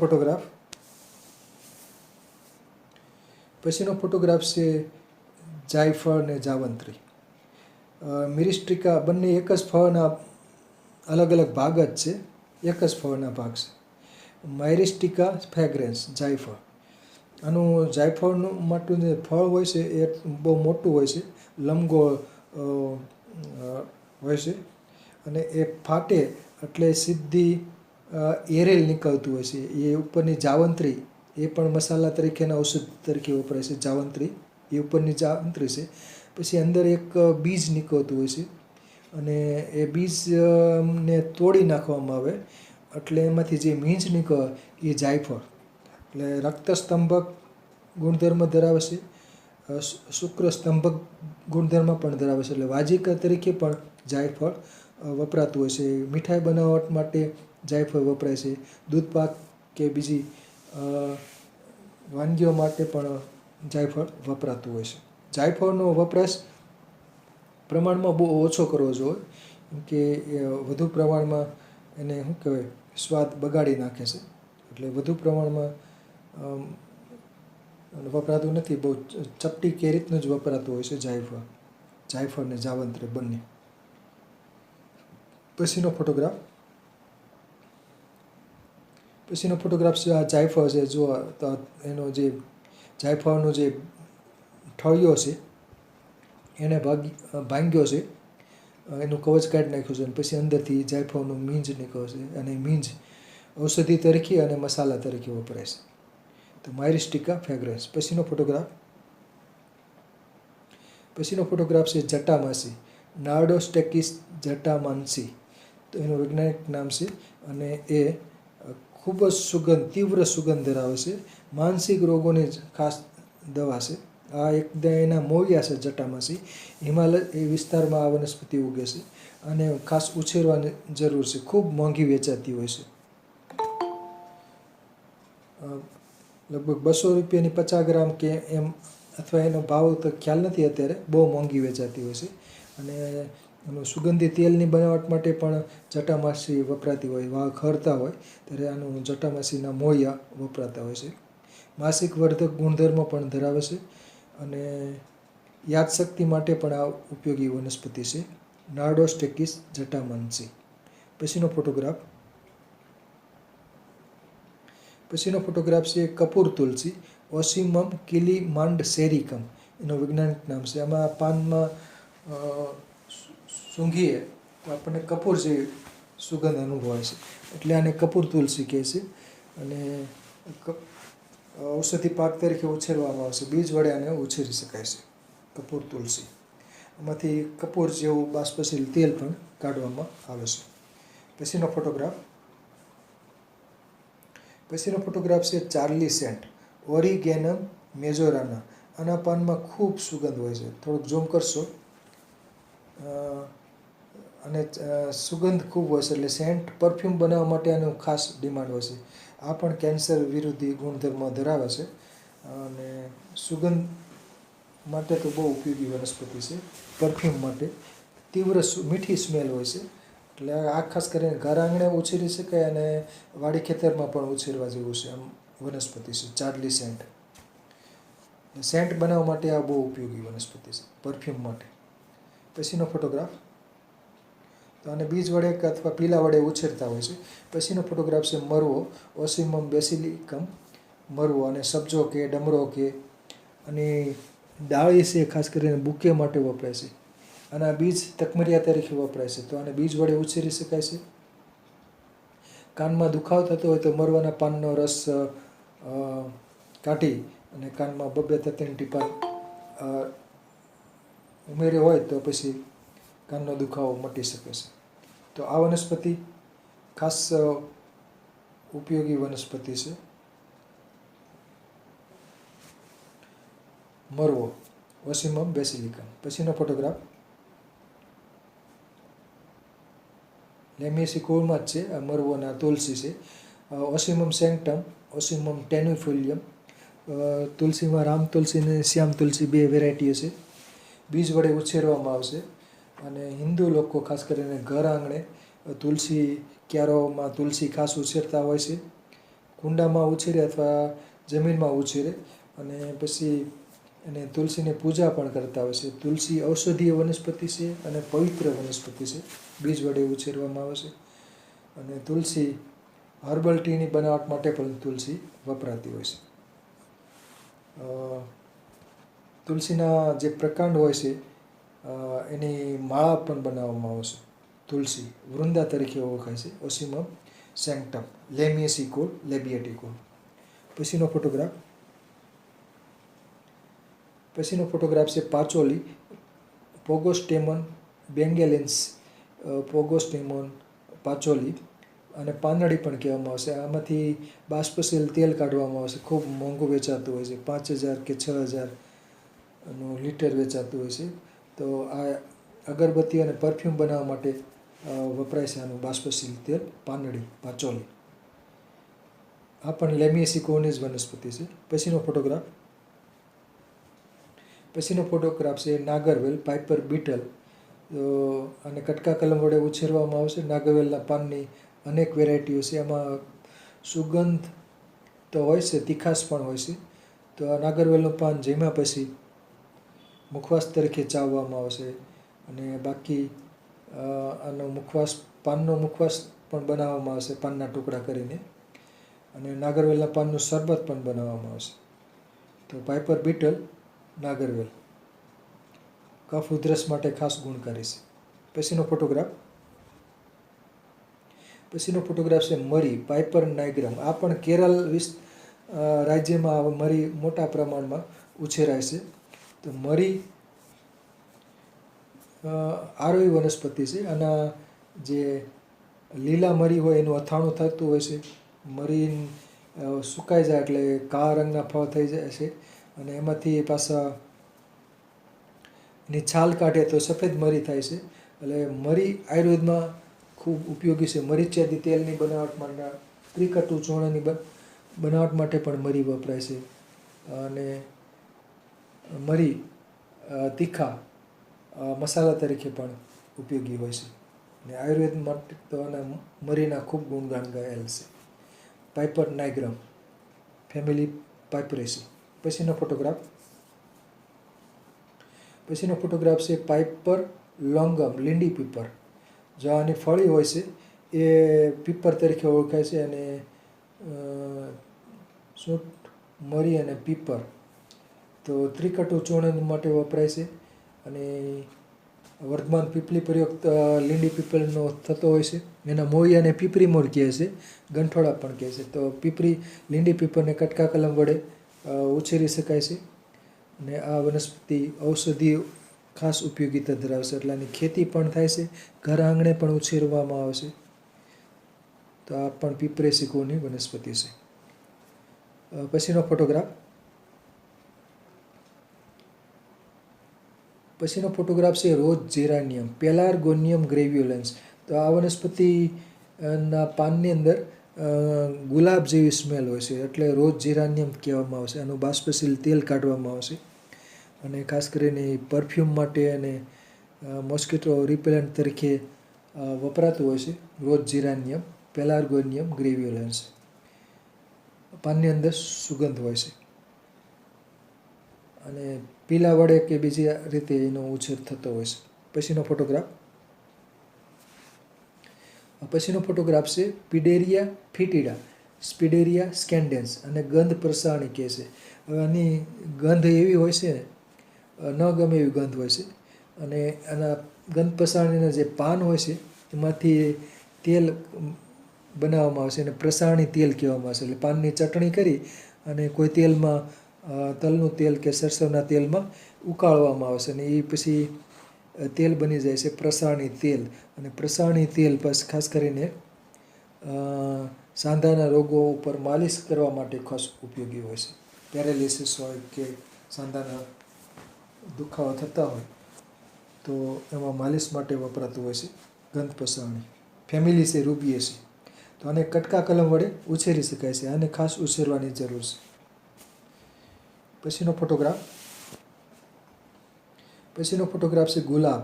ફોટોગ્રાફ છે જાયફળ અને જાવંત્રી. મિરિસ્ટિકા બંને એક જ ફળના અલગ અલગ ભાગ જ છે, એક જ ફળના ભાગ છે. માયરિસ્ટિકા ફ્રેગ્રેન્સ, જાયફળ. આનું જાયફળનું માટું જે ફળ હોય છે એ બહુ મોટું હોય છે, લંબગોળ હોય છે અને એ ફાટે એટલે સીધી એરેલ નીકળતું હોય છે. એ ઉપરની જાવંત્રી એ પણ મસાલા તરીકેના ઔષધ તરીકે વપરાય છે. જાવંત્રી એ ઉપરની જાવંત્રી છે. પછી અંદર એક બીજ નીકળતું હોય છે અને એ બીજને તોડી નાખવામાં આવે એટલે એમાંથી જે મીંજ નીકળે એ જાયફળ. એટલે રક્તસ્તંભક ગુણધર્મ ધરાવે છે, શુક્ર સ્તંભક ગુણધર્મ પણ ધરાવે છે. એટલે વાજિકા તરીકે પણ જાયફળ વપરાતું હોય છે. મીઠાઈ બનાવટ માટે જાયફળ વપરાય છે. દૂધપાક કે બીજી વાનગીઓ માટે પણ જાયફળ વપરાતું હોય છે. જાયફળનો વપરાશ પ્રમાણમાં બહુ ઓછો કરવો જોઈએ, કે વધુ પ્રમાણમાં એને શું કહેવાય, સ્વાદ બગાડી નાખે છે. એટલે વધુ પ્રમાણમાં વપરાતું નથી, બહુ ચપટી કે રીતનું જ વપરાતું હોય છે જાયફળ ને જાવંત્રી બંને. પછીનો ફોટોગ્રાફ છે આ જાયફળ છે. જો એનો જે જાયફળનો જે ઠળિયો છે એને ભાંગ્યો છે, એનું કવચ કાઢી નાખ્યું છે અને પછી અંદરથી જાયફળનું મીંજ નીકળે છે અને મીંજ ઔષધિ તરીકે અને મસાલા તરીકે વપરાય છે. તો માયરિસ્ટિકા ફ્રેગ્રેન્સ. પછીનો ફોટોગ્રાફ છે જટામાસી, નાર્ડોસ્ટેકિસ જટામાન્સી. તો એનું વૈજ્ઞાનિક નામ છે અને એ ખૂબ જ તીવ્ર સુગંધ ધરાવે છે. માનસિક રોગોની ખાસ દવા છે આ એના મોવિયા છે જટામાસી. હિમાલય એ વિસ્તારમાં આ વનસ્પતિ ઉગે છે અને ખાસ ઉછેરવાની જરૂર છે. ખૂબ મોંઘી વેચાતી હોય છે. લગભગ 200 રૂપિયાની 50 ગ્રામ કે એમ, અથવા એનો ભાવ તો ખ્યાલ નથી અત્યારે. બહુ મોંઘી વેચાતી હોય છે. અને એનું સુગંધી તેલની બનાવટ માટે પણ જટામાસી વપરાતી હોય. વાળ ખરતા હોય ત્યારે આનું જટામાસીના મોળિયા વપરાતા હોય છે. માસિક વર્ધક ગુણધર્મો પણ ધરાવે છે અને યાદશક્તિ માટે પણ આ ઉપયોગી વનસ્પતિ છે. નાર્ડોસ્ટેકિસ જટામાસી. પછીનો ફોટોગ્રાફ છે કપૂર તુલસી, ઓસિમમ કિલીમાંડસેરિકમ એનું વૈજ્ઞાનિક નામ છે. આમાં પાનમાં સૂંઘીએ તો આપણને કપૂર જેવી સુગંધ અનુભવાય છે, એટલે આને કપૂર તુલસી કહે છે. અને ઔષધિ પાક તરીકે ઉછેરવામાં આવે છે. બીજ વડે આને ઉછેરી શકાય છે કપૂર તુલસી. આમાંથી કપૂર જેવું બાષ્પશીલ તેલ પણ કાઢવામાં આવે છે. પછીનો ફોટોગ્રાફ છે ચાર્લી સેન્ટ, ઓરિગેનમ મેજોરાના. આના પાનમાં ખૂબ સુગંધ હોય છે. થોડુંક ઝૂમ કરશો અને સુગંધ ખૂબ હોય છે, એટલે સેન્ટ પરફ્યુમ બનાવવા માટે આનું ખાસ ડિમાન્ડ હોય છે. આ પણ કેન્સર વિરોધી ગુણધર્મ ધરાવે છે અને સુગંધ માટે તો બહુ ઉપયોગી વનસ્પતિ છે. પરફ્યુમ માટે તીવ્ર મીઠી સ્મેલ હોય છે, એટલે આ ખાસ કરીને ઘર આંગણે ઉછેરી શકાય અને વાડી ખેતરમાં પણ ઉછેરવા જેવું છે. આમ વનસ્પતિ છે ચાર્લી સેન્ટ. સેન્ટ બનાવવા માટે આ બહુ ઉપયોગી વનસ્પતિ છે, પરફ્યુમ માટે. પછીનો ફોટોગ્રાફ, તો આને બીજ વડે અથવા પીલા વડે ઉછેરતા હોય છે. પછીનો ફોટોગ્રાફ છે મરવો, ઓસિમમ બેસિલિકમ મરવો. અને સબ્જો કે ડમરો કે અને ડાળી છે ખાસ કરીને બુકે માટે વપરાય છે. આના બીજ તકમરિયા તરીકે વપરાય છે, તો આને બીજ વડે ઉછેરી શકાય છે. કાનમાં દુખાવો થતો હોય તો મરવાના પાનનો રસ કાઢી અને કાનમાં 2-3 ટીપા ઉમેર્યો હોય તો પછી કાનનો દુખાવો મટી શકે છે. તો આ વનસ્પતિ ખાસ ઉપયોગી વનસ્પતિ છે, મરવો, ઓસિમમ બેસિલિકમ. પછીનો ફોટોગ્રાફ લેમિએસી કુળમાં જ છે. આ મરવોના તુલસી છે. ઓસિમમ સેન્ક્ટમ, ઓસિમમ ટેન્યુફોલિયમ. તુલસીમાં રામ તુલસી અને શ્યામ તુલસી 2 વેરાયટીઓ છે. બીજ વડે ઉછેરવામાં આવશે અને હિન્દુ લોકો ખાસ કરીને ઘર આંગણે તુલસી ક્યારોમાં તુલસી ખાસ ઉછેરતા હોય છે. કુંડામાં ઉછેરે અથવા જમીનમાં ઉછેરે અને પછી એને તુલસીની પૂજા પણ કરતા હોય છે. તુલસી ઔષધીય વનસ્પતિ છે અને પવિત્ર વનસ્પતિ છે. બીજ વડે ઉછેરવામાં આવે છે. અને તુલસી હર્બલ ટીની બનાવટ માટે પણ તુલસી વપરાતી હોય છે. તુલસીના જે પ્રકાંડ હોય છે એની માળા પણ બનાવવામાં આવે છે. તુલસી વૃંદા તરીકે ઓળખાય છે. ઓસિમમ સેન્ક્ટમ, લેમિએસી કુળ, લેબિએટી કુળ. પછીનો ફોટોગ્રાફ છે પાચોલી, પોગોસ્ટેમન બેંગેલેન્સ, પોગોસ્ટેમન પાચોલી. અને પાંદડી પણ કહેવામાં આવશે. આમાંથી બાષ્પશીલ તેલ કાઢવામાં આવશે. ખૂબ મોંઘું વેચાતું હોય છે, 5000 કે 6000 લીટર વેચાતું હોય છે. તો આ અગરબત્તી અને પરફ્યુમ બનાવવા માટે વપરાય છે આનું બાષ્પશીલ તેલ, પાંદડી, પાચોલી. આ પણ લેમિએસી કુળની જ વનસ્પતિ છે. પછીનો ફોટોગ્રાફ છે નાગરવેલ, પાઇપર બીટલ. અને કટકા કલમ વડે ઉછેરવામાં આવશે. નાગરવેલના પાનની અનેક વેરાયટીઓ છે. એમાં સુગંધ તો હોય છે, તીખાશ પણ હોય છે. તો આ નાગરવેલનું પાન જમ્યા પછી મુખવાસ તરીકે ચાવવામાં આવશે અને બાકી આનો પાનનો મુખવાસ પણ બનાવવામાં આવશે પાનના ટુકડા કરીને. અને નાગરવેલના પાનનું શરબત પણ બનાવવામાં આવશે. તો પાઇપર બીટલ, નાગરવેલ કફ ઉધરસ માટે ખાસ ગુણકારી છે. પછીનો ફોટોગ્રાફ છે મરી, પાઇપર નાઇગ્રમ. આ પણ કેરળ રાજ્યમાં મરી મોટા પ્રમાણમાં ઉછેરાય છે. તો મરી આરોહી વનસ્પતિ છે. આના જે લીલા મરી હોય એનું અથાણું થતું હોય છે. મરી સુકાઈ જાય એટલે કાળા રંગના ફળ થઈ જાય છે અને એમાંથી પાછા ની છાલ કાઢે તો સફેદ મરી થાય છે. એટલે મરી આયુર્વેદમાં ખૂબ ઉપયોગી છે. મરીચિયાદી તેલની બનાવટ માટે, ત્રિકટુ ચૂર્ણની બનાવટ માટે પણ મરી વપરાય છે. અને મરી તીખા મસાલા તરીકે પણ ઉપયોગી હોય છે. અને આયુર્વેદ માટે તો આના મરીના ખૂબ ગુણગાન ગાયેલ છે. Piper nigrum family piperaceae. પછીનો ફોટોગ્રાફ છે પાઇપર લોંગમ લીંડી પીપર. જો આની ફળી હોય છે એ પીપર તરીકે ઓળખાય છે. અને સૂંઠ, મરી અને પીપર તો ત્રિકટુ ચૂર્ણ માટે વપરાય છે. અને વર્તમાન પીપળી પ્રયોગ લીંડી પીપળનો થતો હોય છે. એના મોળિયાને પીપરી મૂળ કહે છે, ગંઠોડા પણ કહે છે. તો લીંડી પીપળને કટકા કલમ વડે ઉછેરી શકાય છે. અને આ વનસ્પતિ ઔષધિ ખાસ ઉપયોગીતા ધરાવે છે. એટલે આની ખેતી પણ થાય છે, ઘર આંગણે પણ ઉછેરવામાં આવે છે. તો આ પણ પીપરેસી કુળની વનસ્પતિ છે. પછીનો ફોટોગ્રાફ છે રોઝ જેરાનિયમ પેલાર્ગોનિયમ ગ્રેવ્યુલન્સ. તો આ વનસ્પતિના પાનની અંદર ગુલાબ જેવી સ્મેલ હોય છે, એટલે રોઝ જેરાનિયમ કહેવામાં આવે છે. આનું બાષ્પશીલ તેલ કાઢવામાં આવે છે. અને ખાસ કરીને પરફ્યુમ માટે અને મોસ્કિટો રિપેલન્ટ તરીકે વપરાતું હોય છે. રોઝ જેરાનિયમ પેલાર્ગોનિયમ ગ્રેવ્યુલન્સ. પાનની અંદર સુગંધ હોય છે. અને પીલા વડે કે બીજી રીતે એનો ઉછેર થતો હોય છે. પછીનો ફોટોગ્રાફ છે પિડેરિયા ફિટિડા, સ્પિડેરિયા સ્કેન્ડેન્સ અને ગંધ પ્રસારણી કહે છે. હવે આની ગંધ એવી હોય છે ને, ન ગમે એવી ગંધ હોય છે. અને આના ગંધ પ્રસારણીના જે પાન હોય છે એમાંથી તેલ બનાવવામાં આવે છે. અને પ્રસારણી તેલ કહેવામાં આવે છે. એટલે પાનની ચટણી કરી અને કોઈ તેલમાં તલનું તેલ કે સરસવના તેલમાં ઉકાળવામાં આવે છે. અને એ પછી તેલ બની જાય છે પ્રસારણી તેલ. અને પ્રસારણી તેલ પછી ખાસ કરીને સાંધાના રોગો ઉપર માલિશ કરવા માટે ખાસ ઉપયોગી હોય છે. પેરેલિસિસ હોય કે સાંધાના દુખાવા થતા હોય તો એમાં માલિશ માટે વપરાતું હોય છે ગંધ પ્રસારણી. ફેમિલી છે રૂબિએસી. તો આને કટકા કલમ વડે ઉછેરી શકાય છે. આને ખાસ ઉછેરવાની જરૂર છે. પછીનો ફોટોગ્રાફ છે ગુલાબ.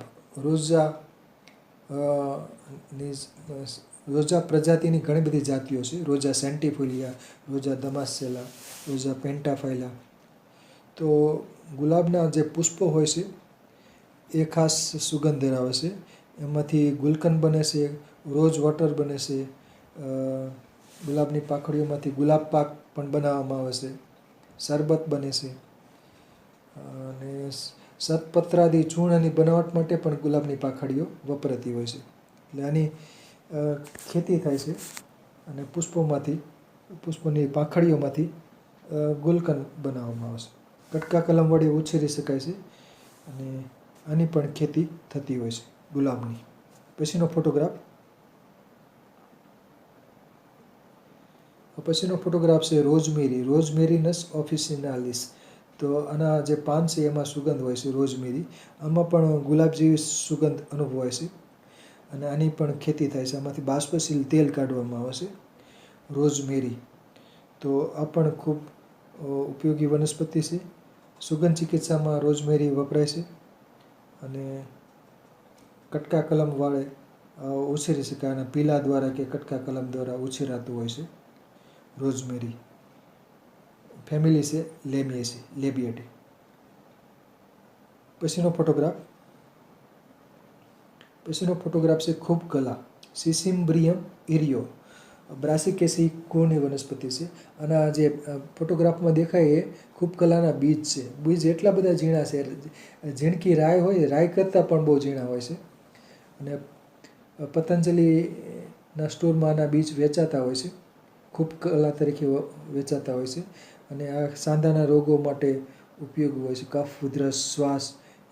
રોઝા પ્રજાતિની ઘણી બધી જાતિઓ છે. રોઝા સેન્ટિફોલિયા, રોઝા દમાસેલા, રોઝા પેન્ટાફાઇલા. તો ગુલાબના જે પુષ્પો હોય છે એ ખાસ સુગંધ ધરાવે છે. એમાંથી ગુલકંદ બને છે, રોઝ વોટર બને છે, ગુલાબની પાંખડીઓમાંથી ગુલાબ પાક પણ બનાવવામાં આવે છે, શરબત બને છે. અને શતપત્રાદી ચૂર્ણની બનાવટ માટે પણ ગુલાબની પાંખડીઓ વપરાતી હોય છે. એટલે આની ખેતી થાય છે. અને પુષ્પોની પાંખડીઓમાંથી ગુલકંદ બનાવવામાં આવે છે. કટકા કલમ વડે ઉછેરી શકાય છે. અને આની પણ ખેતી થતી હોય છે ગુલાબની. પછીનો ફોટોગ્રાફ છે રોઝમેરી. રોઝમેરીનસ ઓફિસિનાલિસ. તો આના જે પાન છે એમાં સુગંધ હોય છે રોઝમેરી. આમાં પણ ગુલાબ જેવી સુગંધ અનુભવાય છે. અને આની પણ ખેતી થાય છે. આમાંથી બાષ્પશીલ તેલ કાઢવામાં આવે છે રોઝમેરી. તો આ પણ ખૂબ ઉપયોગી વનસ્પતિ છે. સુગંધ ચિકિત્સામાં રોઝમેરી વપરાય છે. અને કટકા કલમ વડે ઉછેરી શકાય. અને પીલા દ્વારા કે કટકા કલમ દ્વારા ઉછેરાતું હોય છે રોઝમેરી. ફેમિલી છે લેબિએટી. પછીનો ફોટોગ્રાફ છે ખૂબ કલા. સિસિમ્બ્રિયમ ઇરિયો. બ્રાસિકેસી કુળની વનસ્પતિ છે. આના જે ફોટોગ્રાફમાં દેખાય એ ખૂબ કલાના બીજ છે. બીજ એટલા બધા ઝીણા છે, ઝીણકી રાઈ હોય રાઈ કરતાં પણ બહુ ઝીણા હોય છે. અને પતંજલિના સ્ટોરમાં આના બીજ વેચાતા હોય છે. ખૂબ કલા તરીકે વેચાતા હોય છે. અને આ સાંધાના રોગો માટે ઉપયોગી હોય છે. કફ, ઉધરસ, શ્વાસ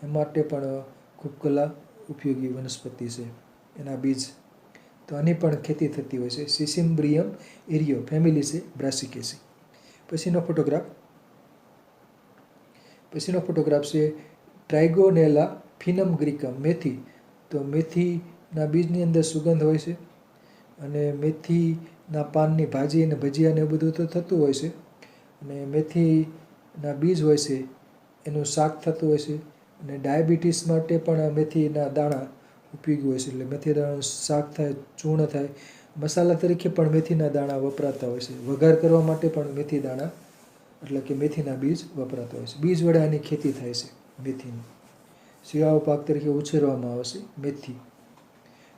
એ માટે પણ ખૂબ કલા ઉપયોગી વનસ્પતિ છે એના બીજ. તો આની પણ ખેતી થતી હોય છે. સિસિમ્બ્રિયમ ઇરિયો. ફેમિલી છે બ્રાસિકેસી. પછીનો ફોટોગ્રાફ છે ટ્રાઇગોનેલા ફિનમ ગ્રીકમ મેથી, તો મેથીના બીજની અંદર સુગંધ હોય છે, અને મેથીના પાનની ભાજી અને ભજીયા ને એવું બધું તો થતું હોય છે, અને મેથીના બીજ હોય છે એનું શાક થતું હોય છે, અને ડાયાબિટીસ માટે પણ મેથીના દાણા ઉપયોગી હોય છે. એટલે મેથી દાણાનું શાક થાય, ચૂર્ણ થાય, મસાલા તરીકે પણ મેથીના દાણા વપરાતા હોય છે. વઘાર કરવા માટે પણ મેથી દાણા એટલે કે મેથીના બીજ વપરાતા હોય છે. બીજ વડે આની ખેતી થાય છે મેથીની. શિયાળુ પાક તરીકે ઉછેરવામાં આવે છે મેથી.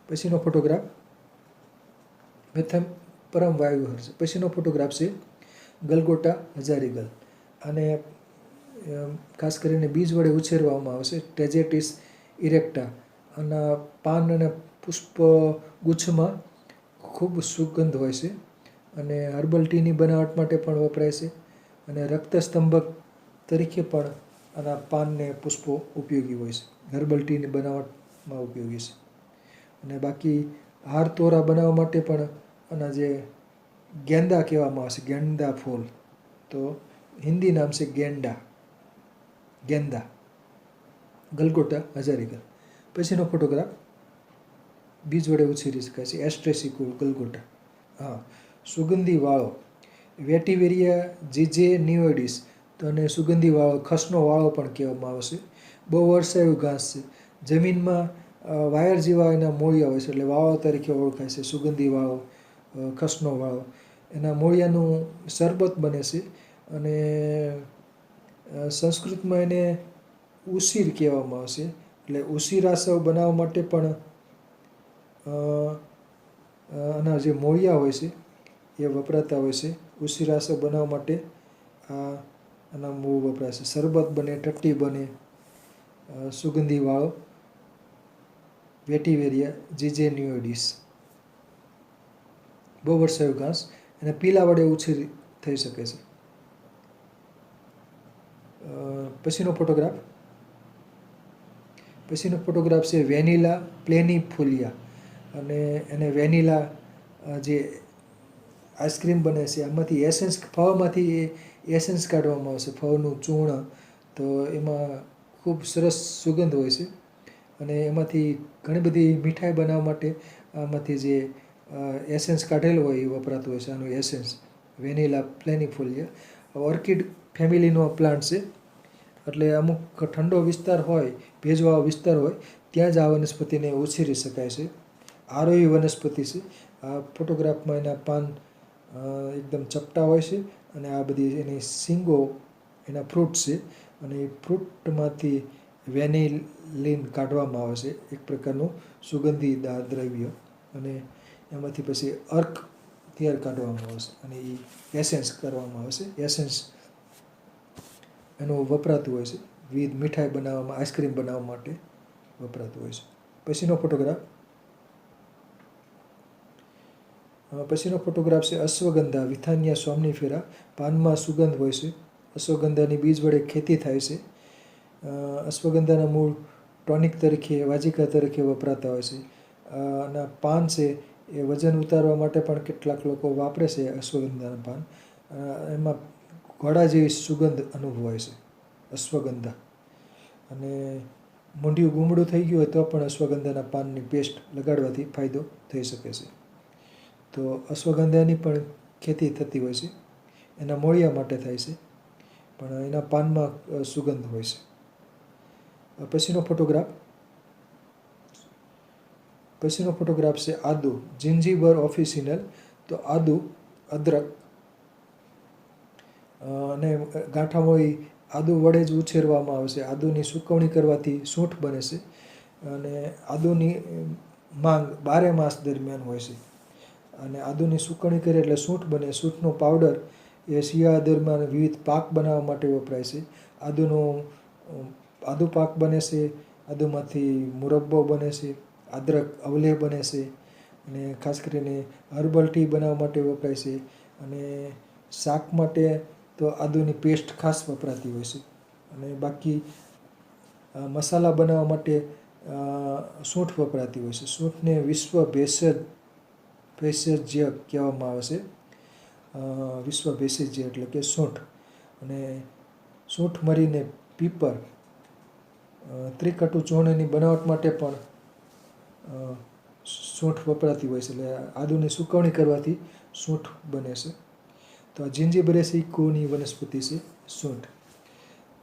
પછીનો ફોટોગ્રાફ મેથમ પરમ વાયુહર છે. પછીનો ફોટોગ્રાફ છે ગલગોટા હજારીગલ. અને ખાસ કરીને બીજ વડે ઉછેરવામાં આવે છે ટેજેટિસ ઇરેક્ટા. આના પાન અને પુષ્પ ગુચ્છમાં ખૂબ સુગંધ હોય છે, અને હર્બલ ટીની બનાવટ માટે પણ વપરાય છે, અને રક્તસ્તંભક તરીકે પણ આના પાનને પુષ્પો ઉપયોગી હોય છે. હર્બલ ટીની બનાવટમાં ઉપયોગી છે. અને બાકી હાર તોરા બનાવવા માટે પણ આના જે ગેંદા કહેવામાં આવે છે, ગેંદા ફૂલ, તો હિન્દી નામ છે ગેંદા. ગલગોટા હજારીગલ. પછીનો ફોટોગ્રાફ બીજ વડે ઉછેરી શકાય છે એસ્ટ્રેસિકુલ ગલગોટા. હા, સુગંધી વાળો વેટિવેરિયા જીજેનિયોઇડિસ, તો અને સુગંધી વાળો, ખસનો વાળો પણ કહેવામાં આવે છે. બહુ વર્ષાયું ઘાસ છે. જમીનમાં વાયર જેવા એના મૂળિયા હોય છે, એટલે વાળો તરીકે ઓળખાય છે. સુગંધી વાળો, ખસનો વાળો. એના મૂળિયાનું શરબત બને છે, અને સંસ્કૃતમાં એને ઉસીર કહેવામાં આવે છે. એટલે ઉસીરાસવ બનાવવા માટે પણ આના જે મૂળિયા હોય છે એ વપરાતા હોય છે. ઉસીરાસવ બનાવવા માટે આના મૂળ વપરાય છે. શરબત બને, ટટ્ટી બને. સુગંધી વાળો વેટિવેરિયા જીજેનિયોઇડિસ. બહુ વર્ષાયું ઘાસ, અને પીલા વડે ઉછેરી થઈ શકે છે. પછીનો ફોટોગ્રાફ છે વેનિલા પ્લેનીફોલિયા. અને એને વેનિલા જે આઈસ્ક્રીમ બને છે આમાંથી એસેન્સ, ફળમાંથી એસેન્સ કાઢવામાં આવે છે, ફળનું ચૂર્ણ. તો એમાં ખૂબ સરસ સુગંધ હોય છે, અને એમાંથી ઘણી બધી મીઠાઈ બનાવવા માટે આમાંથી જે એસેન્સ કાઢેલું હોય એ વપરાતું હોય છે. આનું એસેન્સ વેનિલા પ્લેનીફોલિયા. ઓર્કિડ ફેમિલીનો પ્લાન્ટ છે, એટલે અમુક ઠંડો વિસ્તાર હોય, ભેજવાળો વિસ્તાર હોય, ત્યાં જ આ વનસ્પતિને ઉછેરી શકાય છે. આરોહી વનસ્પતિ છે. આ ફોટોગ્રાફમાં એના પાન એકદમ ચપટા હોય છે, અને આ બધી એની શીંગો એના ફ્રૂટ છે, અને એ ફ્રૂટમાંથી વેનિલિન કાઢવામાં આવે છે, એક પ્રકારનું સુગંધીદાર દ્રવ્ય. અને એમાંથી પછી અર્ક તૈયાર કાઢવામાં આવે છે, અને એ એસેન્સ કરવામાં આવે છે. એસેન્સ એનું વપરાતું હોય છે, વિવિધ મીઠાઈ બનાવવામાં, આઈસ્ક્રીમ બનાવવા માટે વપરાતું હોય છે. પછીનો ફોટોગ્રાફ છે અશ્વગંધા વિથાનિયા સોમનીફેરા. પાનમાં સુગંધ હોય છે. અશ્વગંધાની બીજ વડે ખેતી થાય છે. અશ્વગંધાના મૂળ ટોનિક તરીકે, વાજિકા તરીકે વપરાતા હોય છે. આના પાન છે એ વજન ઉતારવા માટે પણ કેટલાક લોકો વાપરે છે અશ્વગંધાના પાન. એમાં ઘોડા જેવી સુગંધ અનુભવાય છે અશ્વગંધા. અને મોઢિયું ગુમડું થઈ ગયું હોય તો પણ અશ્વગંધાના પાનની પેસ્ટ લગાડવાથી ફાયદો થઈ શકે છે. તો અશ્વગંધાની પણ ખેતી થતી હોય છે. એના મૂળિયા માટે થાય છે, પણ એના પાનમાં સુગંધ હોય છે. પછીનો ફોટોગ્રાફ છે આદુ જિંજીબર ઓફિસિનલ. તો આદુ, અદરક, અને ગાંઠામોળી આદુ વડે જ ઉછેરવામાં આવે છે. આદુની સૂકવણી કરવાથી સૂંઠ બને છે, અને આદુની માંગ 12 માસ દરમિયાન હોય છે. અને આદુની સૂકવણી કરીએ એટલે સૂંઠ બને. સૂંઠનો પાવડર એ શિયાળા દરમિયાન વિવિધ પાક બનાવવા માટે વપરાય છે. આદુ પાક બને છે, આદુમાંથી મુરબ્બો બને છે, અદરક અવલેહ બને છે, અને ખાસ કરીને હર્બલ ટી બનાવવા માટે વપરાય છે. અને શાક માટે તો આદુની પેસ્ટ ખાસ વપરાતી હોય છે. અને બાકી મસાલા બનાવવા માટે સૂંઠ વપરાતી હોય છે. સૂંઠને વિશ્વ ભેષજ્ય કહેવામાં આવે છે. વિશ્વ ભેષજ્ય એટલે કે સૂંઠ. અને સૂંઠ મરીને પીપર ત્રિકટુ ચૂર્ણની બનાવટ માટે પણ સૂંઠ વપરાતી હોય છે. એટલે આદુની સુકવણી કરવાથી સૂંઠ બને છે. તો આ જિંજીબરેસી કુની વનસ્પતિ છે સૂંઠ.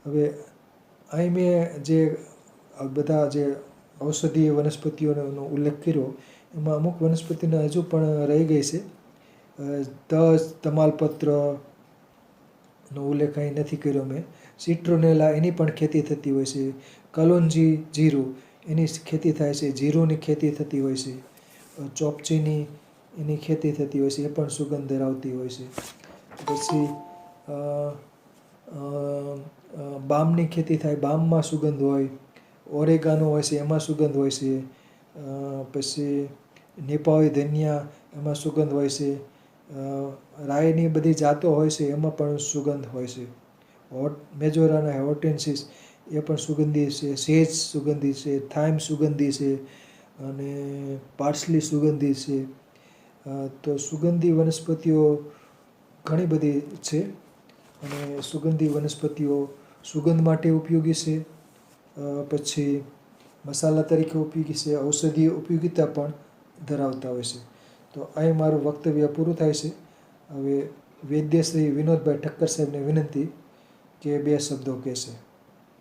હવે અહીં મેં જે બધા જે ઔષધીય વનસ્પતિઓનો ઉલ્લેખ કર્યો એમાં અમુક વનસ્પતિને હજુ પણ રહી ગઈ છે. તજ, તમાલપત્રનો ઉલ્લેખ અહીં નથી કર્યો મેં. સિટ્રોનેલા એની પણ ખેતી થતી હોય છે. કલોંજી જીરું એની ખેતી થાય છે. જીરુંની ખેતી થતી હોય છે. ચોપચીની એની ખેતી થતી હોય છે, એ પણ સુગંધ ધરાવતી હોય છે. પછી બામની ખેતી થાય, બામમાં સુગંધ હોય. ઓરેગાનો હોય છે એમાં સુગંધ હોય છે. પછી નિપાવી ધનિયા એમાં સુગંધ હોય છે. રાઈની બધી જાતો હોય છે એમાં પણ સુગંધ હોય છે. મેજોરાના હોર્ટેન્સીસ એ પણ સુગંધી છે. સેજ સુગંધી છે. થાઇમ સુગંધી છે અને પાર્સલી સુગંધી છે. તો સુગંધી વનસ્પતિઓ ઘણી બધી છે અને સુગંધી વનસ્પતિઓ સુગંધ માટે ઉપયોગી છે. પછી મસાલા તરીકે ઉપયોગી છે. ઔષધીય ઉપયોગિતા પણ ધરાવતા હોય છે. તો અહીં મારું વક્તવ્ય પૂરું થાય છે. હવે વૈદ્ય શ્રી વિનોદભાઈ ઠક્કર સાહેબને વિનંતી કે 2 શબ્દો કહેશે.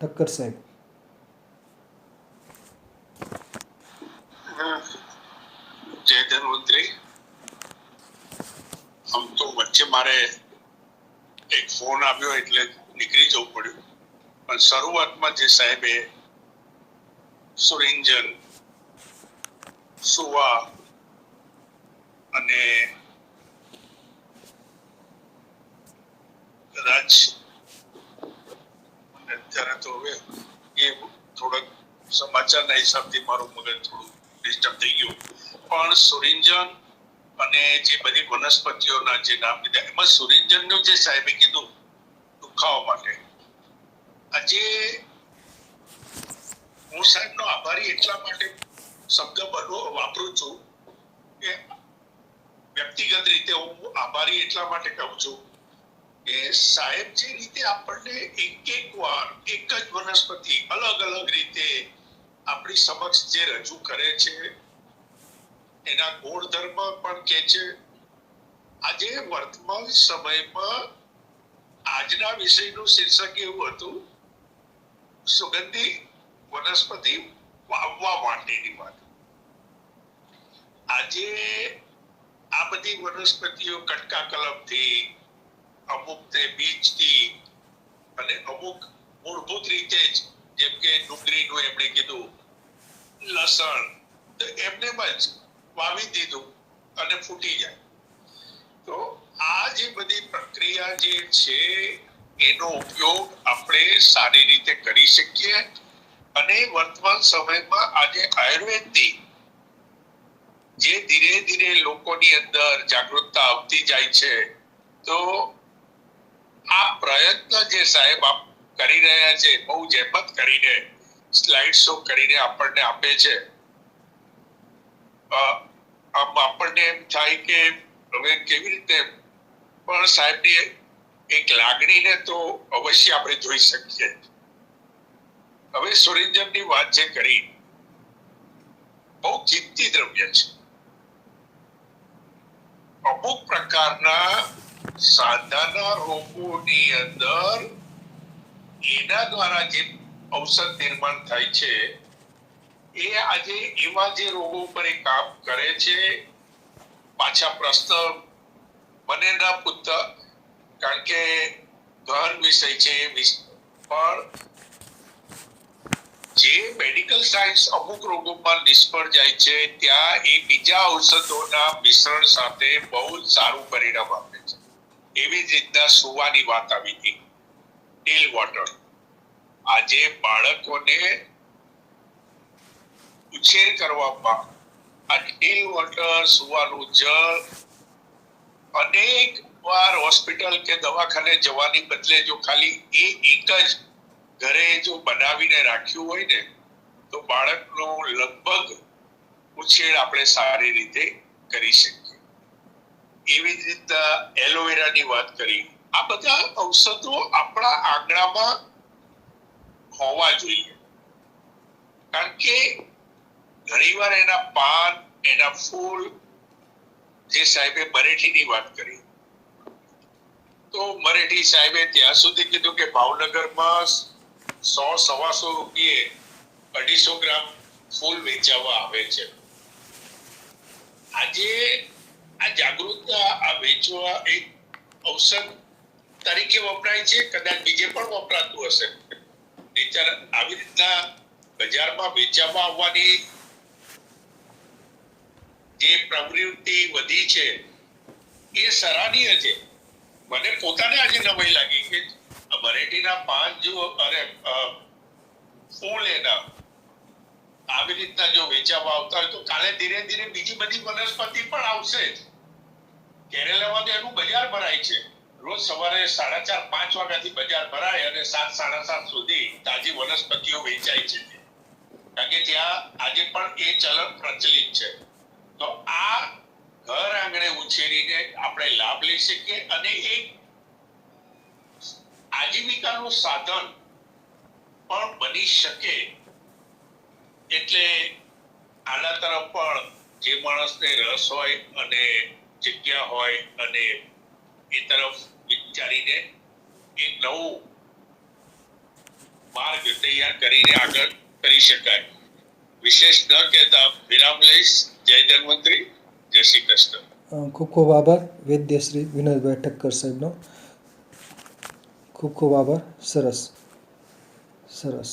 ઠક્કર સાહેબ. જય ધન્વંતરી. આમ તો વચ્ચે મારે એક ફોન આવ્યો એટલે નીકળી જવું પડ્યું, પણ શરૂઆતમાં જે સાહેબે સુરિંજન, સુવા અને કદાચ અત્યારે તો હવે એ થોડાક સમાચારના હિસાબથી મારું મગજ થોડું ડિસ્ટર્બ થઈ ગયું, પણ સુરિંજન અને જે બધી વનસ્પતિઓના જે નામ લીધા એમાં સુરિંજનનું જે સાહેબે કીધું દુખાવા માટે, આજે હું સાહેબનો આભારી એટલા માટે શબ્દ વાપરું છું કે વ્યક્તિગત રીતે હું આભારી એટલા માટે કહું છું કે સાહેબ જે રીતે આપણને એક વાર એક જ વનસ્પતિ અલગ અલગ રીતે આપણી સમક્ષ જે રજૂ કરે છે, એના ગુણધર્મ પણ કે છે. આજે વર્તમાન સમયમાં આજના વિષયનું શીર્ષક એવું હતું, સુગંધી વનસ્પતિ વાવવા માટેની વાત. આજે આ બધી વનસ્પતિઓ કટકા કલમથી, અમુક તે બીજથી અને અમુક મૂળભૂત રીતે જ, જેમ કે ડુંગળીનું એમણે કીધું, લસણ, તો એમને જ વાવી દીધું અને ફૂટી જાય. તો આ જે બધી પ્રક્રિયા જે છે એનો ઉપયોગ આપણે સારી રીતે કરી શકીએ અને વર્તમાન સમયમાં આજે આયુર્વેદની જે ધીરે ધીરે લોકોની અંદર જાગૃતતા આવતી જાય છે, તો આ પ્રયત્ન જે સાહેબ આપ કરી રહ્યા છે, બહુ જહેમત કરીને સ્લાઇડ શો કરીને આપણને આપે છે, આમ આપણને એમ થાય કે હવે કેવી રીતે, પણ સાહેબની એક લાગણીને તો અવશ્ય આપણે જોઈ શકીએ. હવે સુરિંજનની વાત જે કરી, બહુ કિંમતી દ્રવ્ય છે. અમુક પ્રકારના સાંધાના રોગોની અંદર એના દ્વારા જે ઔષધ નિર્માણ થાય છે, એ આજે એવા જે રોગો પર એ કામ કરે છે. પાછા પ્રશ્ન મને ન પૂછતા, કારણ કે ગહન વિષય છે, પણ જે મેડિકલ સાયન્સ અમુક રોગોમાં નિષ્ફળ જાય છે, ત્યાં એ બીજા ઔષધોના મિશ્રણ સાથે બહુ સારું પરિણામ આપે છે. એવી જ રીતના સુવાની વાત આવી હતી, ડીલ વોટર. આજે બાળકોને ઉછેર કરવામાં આ ડીલ વોટર, સુવાનું જળ, અનેક વાર હોસ્પિટલ કે દવાખાને જવાની બદલે જો ખાલી એ એક જ ઘરે જો બનાવીને રાખ્યું હોય ને, તો બાળકનો લગભગ ઉછેર આપણે સારી રીતે કરી શકીએ. એવી જ રીતના એલોવેરાની વાત કરી. આ બધા ઔષધો આપણા આંગણામાં હોવા જોઈએ. કારણ કે ઘણીવાર એના પાન, એના ફૂલ, જે સાહેબે મરેઠીની વાત કરી, તો મરેઠી સાહેબે ત્યાં સુધી કીધું કે ભાવનગરમાં 100-125 રૂપિયે 250 ગ્રામ ફૂલ વેચાવા આવે છે. આજે આ જાગૃતતા, આ વેચવા એક ઔષધ તરીકે વપરાય છે, કદાચ બીજે પણ વપરાતું હશે. નહીંતર આવી રીતના બજારમાં વેચાવા આવવાની જે પ્રવૃત્તિ વધી છે એ સરાહનીય છે. મને પોતાને આજે નવાઈ લાગી કે મરેઠીના પાન જો ફૂલ એના આવી રીતના જો વેચાવા આવતા હોય તો કાલે ધીરે ધીરે બીજી બધી વનસ્પતિ પણ આવશે જ. કેરેલામાં તો એનું બજાર ભરાય છે. રોજ સવારે 4:30-5 વાગ્યાથી બજાર ભરાય અને 7-7:30 સુધી તાજી વનસ્પતિઓ વેચાય છે. કારણ કે ત્યાં આજે પણ એ ચલણ પ્રચલિત છે. તો આ ઘર આંગણે ઉછેરીને આપણે લાભ લઈ શકીએ અને એક આજીવિકાનું સાધન પણ બની શકે. એટલે આના તરફ પણ જે માણસને રસ હોય અને જગ્યા હોય અને એ તરફ વિચારીને એક નવું માર્ગ તૈયાર કરીને આગળ કરી શકાય. વિશેષ ન કહેતા વિરામ લઈશ. જય ધન્વંતરી, જય શ્રી કૃષ્ણ. ખૂબ ખૂબ આભાર વૈદ્ય શ્રી વિનોદભાઈ ઠક્કર સાહેબનો. ખૂબ ખૂબ આભાર. સરસ સરસ.